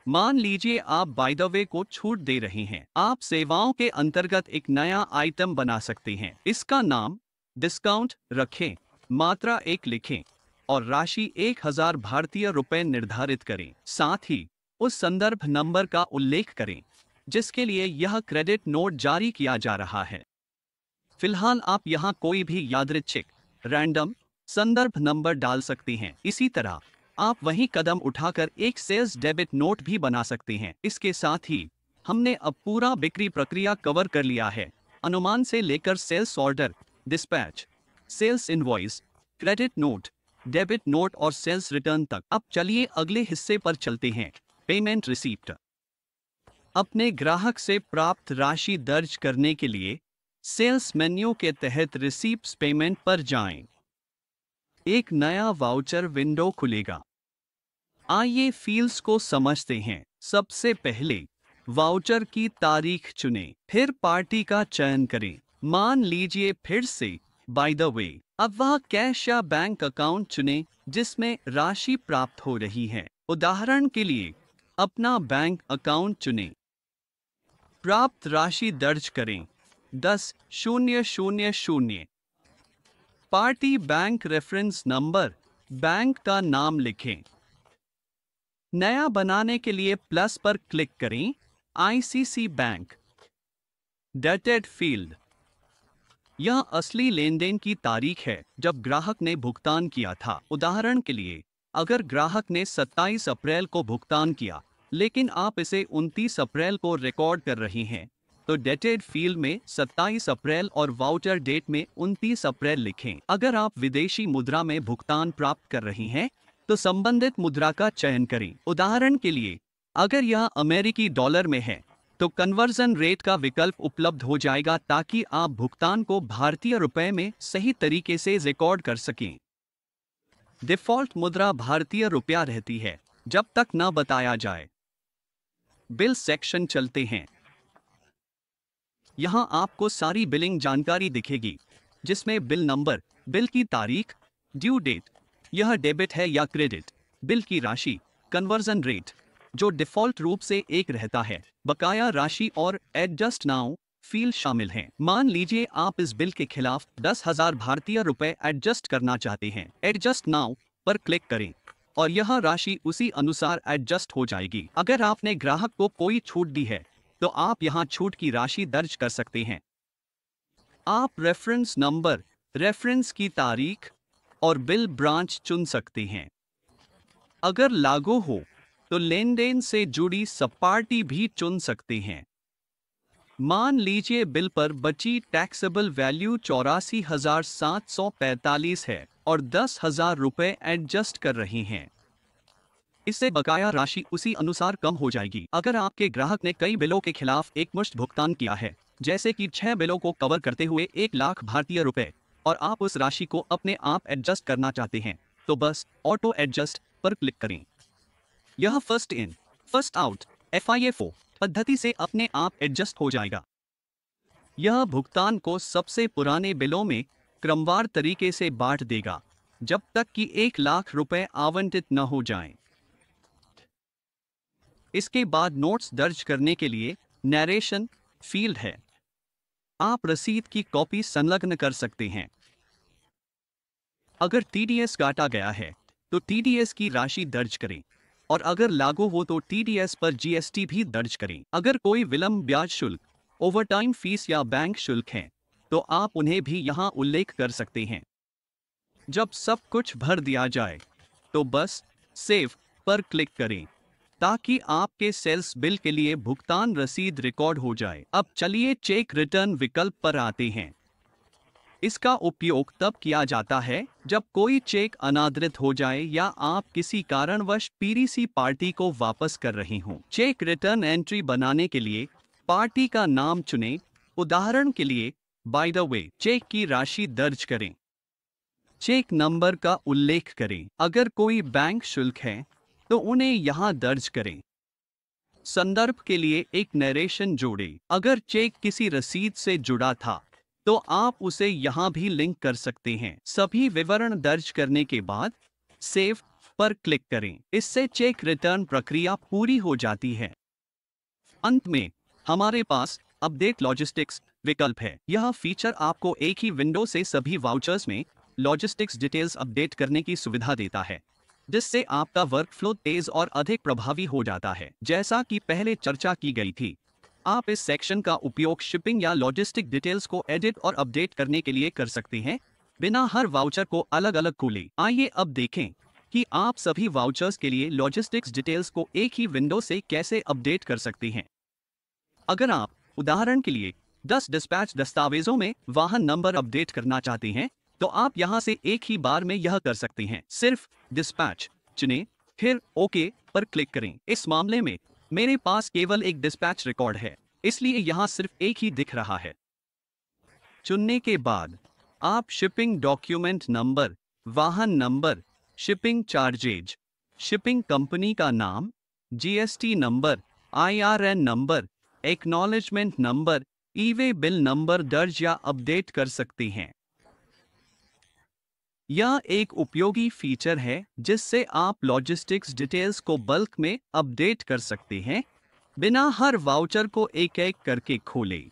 S1: मान लीजिए आप बाय द वे को छूट दे रहे हैं। आप सेवाओं के अंतर्गत एक नया आइटम बना सकते हैं। इसका नाम डिस्काउंट रखें, मात्रा 1 लिखें और राशि 1000 भारतीय रुपए निर्धारित करें। साथ ही उस संदर्भ नंबर का उल्लेख करें जिसके लिए यह क्रेडिट नोट जारी किया जा रहा है। फिलहाल आप यहां कोई भी यादृच्छिक रैंडम संदर्भ नंबर डाल सकते हैं। इसी तरह आप वही कदम उठाकर एक सेल्स डेबिट नोट भी बना सकते हैं। इसके साथ ही हमने अब पूरा बिक्री प्रक्रिया कवर कर लिया है, अनुमान से लेकर sales order, dispatch, sales invoice, credit note, debit note और सेल्स रिटर्न तक। अब चलिए अगले हिस्से पर चलते हैं, पेमेंट रिसीप्ट। अपने ग्राहक से प्राप्त राशि दर्ज करने के लिए सेल्स मेन्यू के तहत रिसीप्ट्स पेमेंट पर जाएं। एक नया वाउचर विंडो खुलेगा। आइए फील्ड्स को समझते हैं। सबसे पहले वाउचर की तारीख चुनें, फिर पार्टी का चयन करें। मान लीजिए फिर से बाय द वे। अब वह कैश या बैंक अकाउंट चुनें जिसमें राशि प्राप्त हो रही है। उदाहरण के लिए अपना बैंक अकाउंट चुनें। प्राप्त राशि दर्ज करें 10,000। Party bank reference number, bank का नाम लिखें। नया बनाने के लिए प्लस पर क्लिक करें, आईसीसी बैंक। डेटेड फील्ड, यह असली लेनदेन की तारीख है जब ग्राहक ने भुगतान किया था। उदाहरण के लिए अगर ग्राहक ने 27 अप्रैल को भुगतान किया लेकिन आप इसे 29 अप्रैल को रिकॉर्ड कर रहे हैं तो डेटेड फील्ड में 27 अप्रैल और वाउचर डेट में 29 अप्रैल लिखें। अगर आप विदेशी मुद्रा में भुगतान प्राप्त कर रहे हैं तो संबंधित मुद्रा का चयन करें। उदाहरण के लिए अगर यह अमेरिकी डॉलर में है तो कन्वर्जन रेट का विकल्प उपलब्ध हो जाएगा ताकि आप भुगतान को भारतीय रुपए में सही तरीके से रिकॉर्ड कर सकें। डिफॉल्ट मुद्रा भारतीय रुपया रहती है जब तक न बताया जाए। बिल सेक्शन चलते हैं। यहां आपको सारी बिलिंग जानकारी दिखेगी जिसमें बिल नंबर, बिल की तारीख, ड्यू डेट, यह डेबिट है या क्रेडिट, बिल की राशि, कन्वर्जन रेट जो डिफॉल्ट रूप से 1 रहता है, बकाया राशि और एडजस्ट नाउ फील्ड शामिल हैं। मान लीजिए आप इस बिल के खिलाफ 10,000 भारतीय रुपए एडजस्ट करना चाहते हैं। एडजस्ट नाउ पर क्लिक करें और यह राशि उसी अनुसार एडजस्ट हो जाएगी। अगर आपने ग्राहक को कोई छूट दी है तो आप यहां छूट की राशि दर्ज कर सकते हैं। आप रेफरेंस नंबर, रेफरेंस की तारीख, और बिल ब्रांच चुन सकते हैं। अगर लागू हो तो लेन देन से जुड़ी सपाटी भी चुन सकते हैं। मान लीजिए बिल पर बची टैक्सेबल वैल्यू 84,745 है और 10,000 रुपये एडजस्ट कर रहे हैं। इससे बकाया राशि उसी अनुसार कम हो जाएगी। अगर आपके ग्राहक ने कई बिलों के खिलाफ एकमुश्त भुगतान किया है, जैसे कि 6 बिलों को कवर करते हुए 1 लाख भारतीय रुपए, और आप उस राशि को अपने आप एडजस्ट करना चाहते हैं, तो बस ऑटो एडजस्ट पर क्लिक करें। यह first in first out FIFO पद्धति से अपने आप एडजस्ट हो जाएगा। यह भुगतान को सबसे पुराने बिलों में क्रमवार तरीके से बांट देगा जब तक कि 1 लाख रुपए आवंटित न हो जाएं। इसके बाद नोट्स दर्ज करने के लिए नरेशन फील्ड है। आप रसीद की कॉपी संलग्न कर सकते हैं। अगर TDS काटा गया है तो TDS की राशि दर्ज करें, और अगर लागू हो तो TDS पर GST भी दर्ज करें। अगर कोई विलंब ब्याज शुल्क, ओवरटाइम फीस या बैंक शुल्क हैं, तो आप उन्हें भी यहां उल्लेख कर सकते हैं। जब सब कुछ भर दिया जाए तो बस सेव पर क्लिक करें ताकि आपके सेल्स बिल के लिए भुगतान रसीद रिकॉर्ड हो जाए। अब चलिए चेक रिटर्न विकल्प पर आते हैं। इसका उपयोग तब किया जाता है जब कोई चेक अनादृत हो जाए या आप किसी कारणवश PDC पार्टी को वापस कर रहे हों। चेक रिटर्न एंट्री बनाने के लिए पार्टी का नाम चुनें। उदाहरण के लिए बाय द वे चेक की राशि दर्ज करें। चेक नंबर का उल्लेख करें। अगर कोई बैंक शुल्क है तो उन्हें यहां दर्ज करें। संदर्भ के लिए एक नरेशन जोड़ें। अगर चेक किसी रसीद से जुड़ा था तो आप उसे यहां भी लिंक कर सकते हैं। सभी विवरण दर्ज करने के बाद सेव पर क्लिक करें। इससे चेक रिटर्न प्रक्रिया पूरी हो जाती है। अंत में हमारे पास अपडेट लॉजिस्टिक्स विकल्प है। यह फीचर आपको एक ही विंडो से सभी वाउचर्स में लॉजिस्टिक्स डिटेल्स अपडेट करने की सुविधा देता है, जिससे आपका वर्कफ्लो तेज और अधिक प्रभावी हो जाता है। जैसा कि पहले चर्चा की गई थी, आप इस सेक्शन का उपयोग शिपिंग या लॉजिस्टिक डिटेल्स को एडिट और अपडेट करने के लिए कर सकते हैं, बिना हर वाउचर को अलग अलग खोले। आइए अब देखें कि आप सभी वाउचर्स के लिए लॉजिस्टिक्स डिटेल्स को एक ही विंडो से कैसे अपडेट कर सकते हैं। अगर आप उदाहरण के लिए 10 डिस्पैच दस्तावेजों में वाहन नंबर अपडेट करना चाहते हैं, तो आप यहां से एक ही बार में यह कर सकते हैं। सिर्फ डिस्पैच चुनें, फिर ओके पर क्लिक करें। इस मामले में मेरे पास केवल एक डिस्पैच रिकॉर्ड है, इसलिए यहां सिर्फ एक ही दिख रहा है। चुनने के बाद आप शिपिंग डॉक्यूमेंट नंबर, वाहन number, shipping charges, shipping company का नाम, GST number, IRN number, acknowledgement number, e-way bill number दर्ज या अपडेट कर सकते हैं। यह एक उपयोगी फीचर है जिससे आप लॉजिस्टिक्स डिटेल्स को बल्क में अपडेट कर सकते हैं, बिना हर वाउचर को एक एक करके खोले।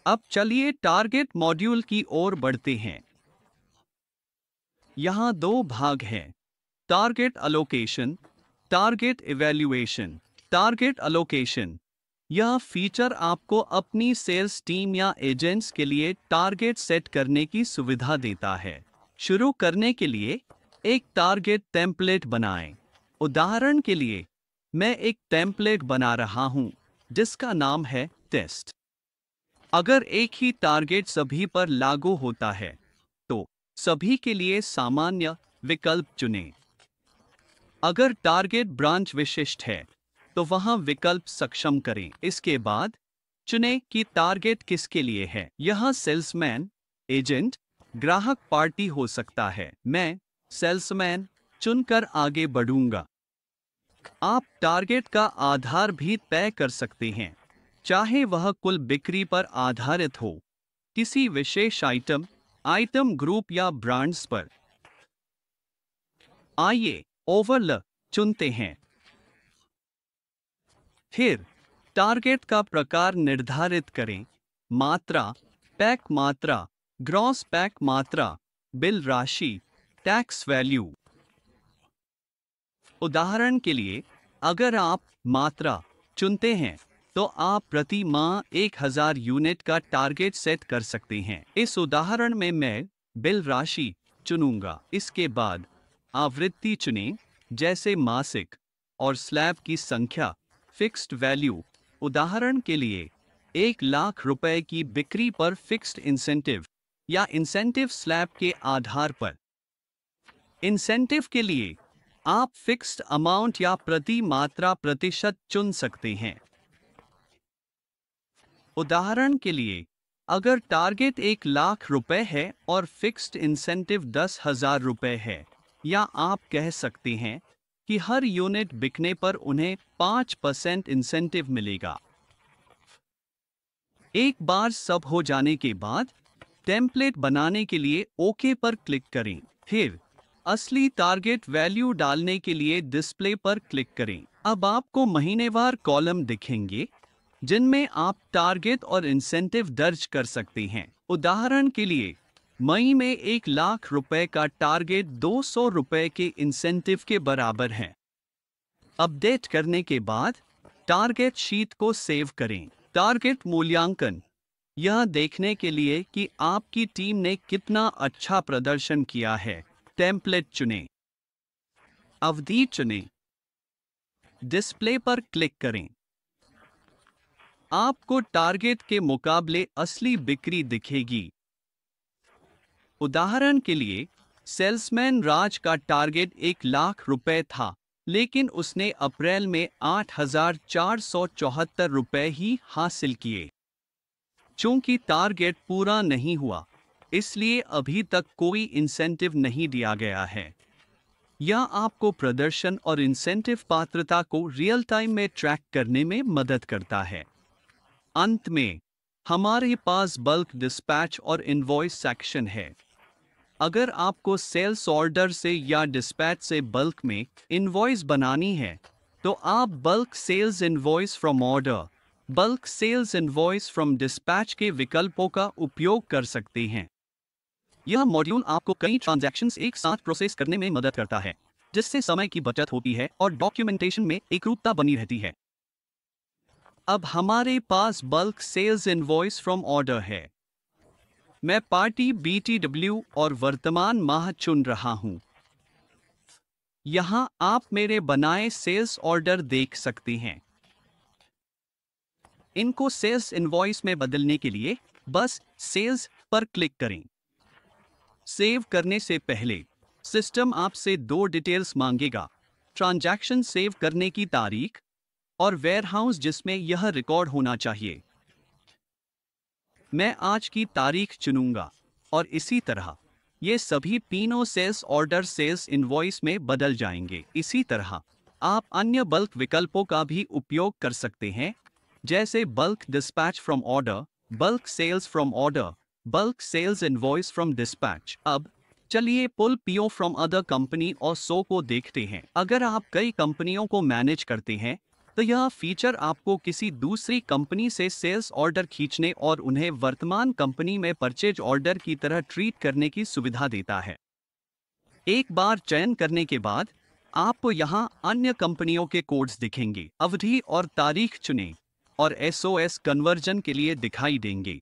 S1: अब चलिए टारगेट मॉड्यूल की ओर बढ़ते हैं। यहाँ 2 भाग हैं, target allocation, target evaluation. Target allocation यह फीचर आपको अपनी सेल्स टीम या एजेंट्स के लिए टारगेट सेट करने की सुविधा देता है। शुरू करने के लिए एक टारगेट टेम्पलेट बनाएं। उदाहरण के लिए मैं एक टेम्पलेट बना रहा हूं जिसका नाम है टेस्ट। अगर एक ही टारगेट सभी पर लागू होता है तो सभी के लिए सामान्य विकल्प चुनें। अगर टारगेट ब्रांच विशिष्ट है तो वहां विकल्प सक्षम करें। इसके बाद चुनें कि टारगेट किसके लिए है। यह सेल्समैन, एजेंट, ग्राहक पार्टी हो सकता है। मैं सेल्समैन चुनकर आगे बढ़ूंगा। आप टारगेट का आधार भी तय कर सकते हैं, चाहे वह कुल बिक्री पर आधारित हो, किसी विशेष आइटम ग्रुप या ब्रांड्स पर। आइए ओवरल चुनते हैं। फिर टारगेट का प्रकार निर्धारित करें, मात्रा, पैक मात्रा, ग्रॉस पैक मात्रा, बिल राशि, टैक्स वैल्यू। उदाहरण के लिए अगर आप मात्रा चुनते हैं तो आप प्रति माह 1000 यूनिट का टारगेट सेट कर सकते हैं। इस उदाहरण में मैं बिल राशि चुनूंगा। इसके बाद आवृत्ति चुनें, जैसे मासिक, और स्लैब की संख्या, फिक्स्ड वैल्यू। उदाहरण के लिए 1,00,000 रुपए की बिक्री पर फिक्स्ड इंसेंटिव या इंसेंटिव स्लैब के आधार पर। इंसेंटिव के लिए आप फिक्स्ड अमाउंट या प्रति मात्रा प्रतिशत चुन सकते हैं। उदाहरण के लिए, अगर टारगेट 1,00,000 रुपए है और फिक्स्ड इंसेंटिव 10,000 रुपए है, या आप कह सकते हैं कि हर यूनिट बिकने पर उन्हें 5% इंसेंटिव मिलेगा। एक बार सब हो जाने के बाद टेम्पलेट बनाने के लिए ओके पर क्लिक करें। फिर असली टारगेट वैल्यू डालने के लिए डिस्प्ले पर क्लिक करें। अब आपको महीनेवार कॉलम दिखेंगे जिनमें आप टारगेट और इंसेंटिव दर्ज कर सकते हैं। उदाहरण के लिए, मई में 1,00,000 रुपए का टारगेट 200 रुपए के इंसेंटिव के बराबर है। अपडेट करने के बाद टारगेट शीट को सेव करें। टारगेट मूल्यांकन, यह देखने के लिए कि आपकी टीम ने कितना अच्छा प्रदर्शन किया है, टेम्पलेट चुनें। अवधि चुनें। डिस्प्ले पर क्लिक करें। आपको टारगेट के मुकाबले असली बिक्री दिखेगी। उदाहरण के लिए, सेल्समैन राज का टारगेट 1,00,000 रुपए था, लेकिन उसने अप्रैल में 8,474 रुपए ही हासिल किए। चूंकि टारगेट पूरा नहीं हुआ, इसलिए अभी तक कोई इंसेंटिव नहीं दिया गया है। यह आपको प्रदर्शन और इंसेंटिव पात्रता को रियल टाइम में ट्रैक करने में मदद करता है। अंत में, हमारे पास बल्क डिस्पैच और इनवॉइस सेक्शन है। अगर आपको सेल्स ऑर्डर से या डिस्पैच से बल्क में इनवॉइस बनानी है, तो आप bulk sales invoice from order, bulk sales invoice from dispatch के विकल्पों का उपयोग कर सकते हैं। यह मॉड्यूल आपको कई ट्रांजैक्शंस एक साथ प्रोसेस करने में मदद करता है, जिससे समय की बचत होती है और डॉक्यूमेंटेशन में एकरूपता बनी रहती है। अब हमारे पास bulk sales invoice from order है। मैं पार्टी BTW और वर्तमान माह चुन रहा हूं। यहां आप मेरे बनाए सेल्स ऑर्डर देख सकते हैं। इनको सेल्स इनवॉइस में बदलने के लिए बस सेल्स पर क्लिक करें। सेव करने से पहले सिस्टम आपसे 2 डिटेल्स मांगेगा: ट्रांजैक्शन सेव करने की तारीख और वेयरहाउस जिसमें यह रिकॉर्ड होना चाहिए। मैं आज की तारीख चुनूंगा और इसी तरह ये सभी तीनों सेल्स ऑर्डर सेल्स इनवॉइस में बदल जाएंगे। इसी तरह आप अन्य बल्क विकल्पों का भी उपयोग कर सकते हैं, जैसे bulk dispatch from order, bulk sales from order, bulk sales invoice from dispatch. अब चलिए pull PO from other company और सो को देखते हैं। अगर आप कई कंपनियों को मैनेज करते हैं, तो यह फीचर आपको किसी दूसरी कंपनी से सेल्स ऑर्डर खींचने और उन्हें वर्तमान कंपनी में परचेज ऑर्डर की तरह ट्रीट करने की सुविधा देता है। एक बार चयन करने के बाद आपको यहां अन्य कंपनियों के कोड्स दिखेंगे। अवधि और तारीख चुनें और SOS कन्वर्जन के लिए दिखाई देंगे।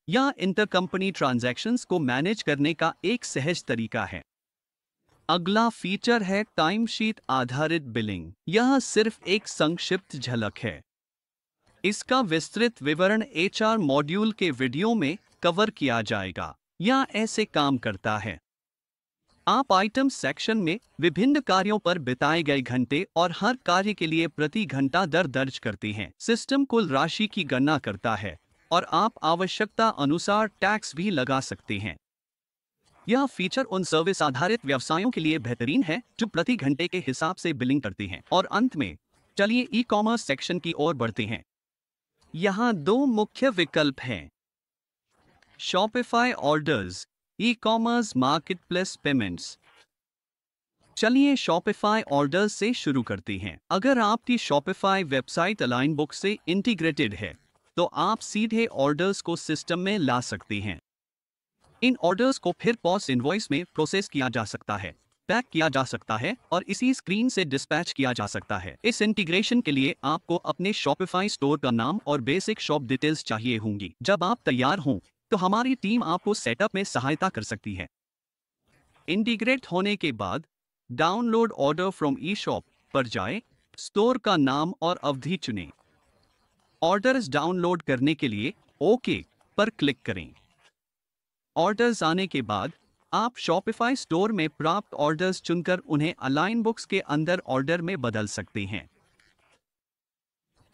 S1: यह इंटरकंपनी ट्रांजैक्शंस को मैनेज करने का एक सहज तरीका है। अगला फीचर है टाइमशीट आधारित बिलिंग। यह सिर्फ एक संक्षिप्त झलक है। इसका विस्तृत विवरण HR मॉड्यूल के वीडियो में कवर किया जाएगा। यह ऐसे काम करता है: आप आइटम सेक्शन में विभिन्न कार्यों पर बिताए गए घंटे और हर कार्य के लिए प्रति घंटा दर दर्ज करते हैं। सिस्टम कुल राशि की गणना करता है और आप आवश्यकता अनुसार टैक्स भी लगा सकते हैं। यह फीचर उन सर्विस आधारित व्यवसायों के लिए बेहतरीन है जो प्रति घंटे के हिसाब से बिलिंग करते हैं। और अंत में चलिए ई-कॉमर्स सेक्शन की ओर बढ़ते हैं। यहाँ 2 मुख्य विकल्प हैं: Shopify orders, e-commerce marketplace payments. चलिए शॉपिफाई ऑर्डर्स से शुरू करते हैं। अगर आपकी शॉपिफाई वेबसाइट अलाइन बुक से इंटीग्रेटेड है, तो आप सीधे ऑर्डर्स को सिस्टम में ला सकते हैं। इन ऑर्डर्स को फिर पॉस इनवॉइस में प्रोसेस किया जा सकता है, पैक किया जा सकता है और इसी स्क्रीन से डिस्पैच किया जा सकता है। इस इंटीग्रेशन के लिए आपको अपने शॉपिफाई स्टोर का नाम और बेसिक शॉप डिटेल्स चाहिए होंगी। जब आप तैयार हों, तो हमारी टीम आपको सेटअप में सहायता कर सकती है। इंटीग्रेट होने के बाद download order from E shop पर जाएं, स्टोर का नाम और अवधि चुनें। ऑर्डर्स डाउनलोड करने के लिए ओके पर क्लिक करें। ऑर्डर्स आने के बाद आप शॉपिफाई स्टोर में प्राप्त ऑर्डर्स चुनकर उन्हें अलाइन बुक्स के अंदर ऑर्डर में बदल सकते हैं।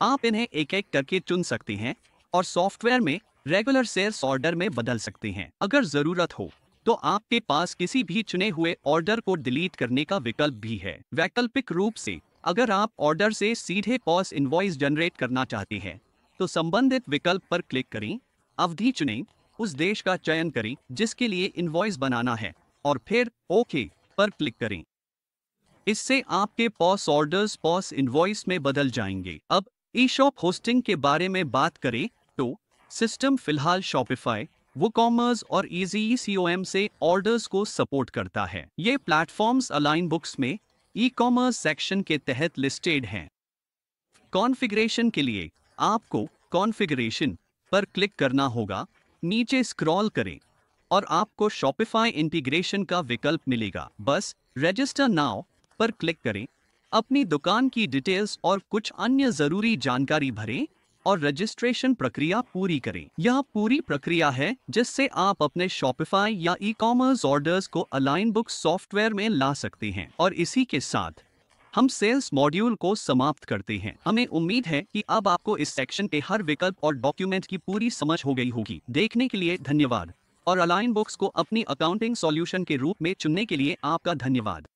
S1: आप इन्हें एक एक करके चुन सकते हैं और सॉफ्टवेयर में रेगुलर सेल्स ऑर्डर में बदल सकते हैं। अगर जरूरत हो तो आपके पास किसी भी चुने हुए ऑर्डर को डिलीट करने का विकल्प भी है। वैकल्पिक रूप से अगर आप ऑर्डर से सीधे पॉस इनवॉइस जनरेट करना चाहते हैं तो संबंधित विकल्प पर क्लिक करें, अवधि चुनें, उस देश का चयन करें जिसके लिए इनवॉइस बनाना है और फिर ओके पर क्लिक करें। इससे आपके पॉस ऑर्डर्स पॉस इनवॉइस में बदल जाएंगे। अब ई शॉप होस्टिंग के बारे में बात करें तो सिस्टम फिलहाल शॉपिफाई, वूकॉमर्स और इजी ईसीओएम से ऑर्डर्स को सपोर्ट करता है। ये प्लेटफॉर्म्स अलाइन बुक्स में ई कॉमर्स सेक्शन के तहत लिस्टेड हैं। कॉन्फ़िगरेशन के लिए आपको कॉन्फ़िगरेशन पर क्लिक करना होगा, नीचे स्क्रॉल करें और आपको शॉपिफाई इंटीग्रेशन का विकल्प मिलेगा। बस रजिस्टर नाउ पर क्लिक करें, अपनी दुकान की डिटेल्स और कुछ अन्य जरूरी जानकारी भरें और रजिस्ट्रेशन प्रक्रिया पूरी करें। यह पूरी प्रक्रिया है जिससे आप अपने शॉपिफाई या ई कॉमर्स ऑर्डर्स को अलाइन बुक्स सॉफ्टवेयर में ला सकते हैं। और इसी के साथ हम सेल्स मॉड्यूल को समाप्त करते हैं। हमें उम्मीद है कि अब आपको इस सेक्शन के हर विकल्प और डॉक्यूमेंट की पूरी समझ हो गई होगी। देखने के लिए धन्यवाद और अलाइन बुक्स को अपनी अकाउंटिंग सॉल्यूशन के रूप में चुनने के लिए आपका धन्यवाद।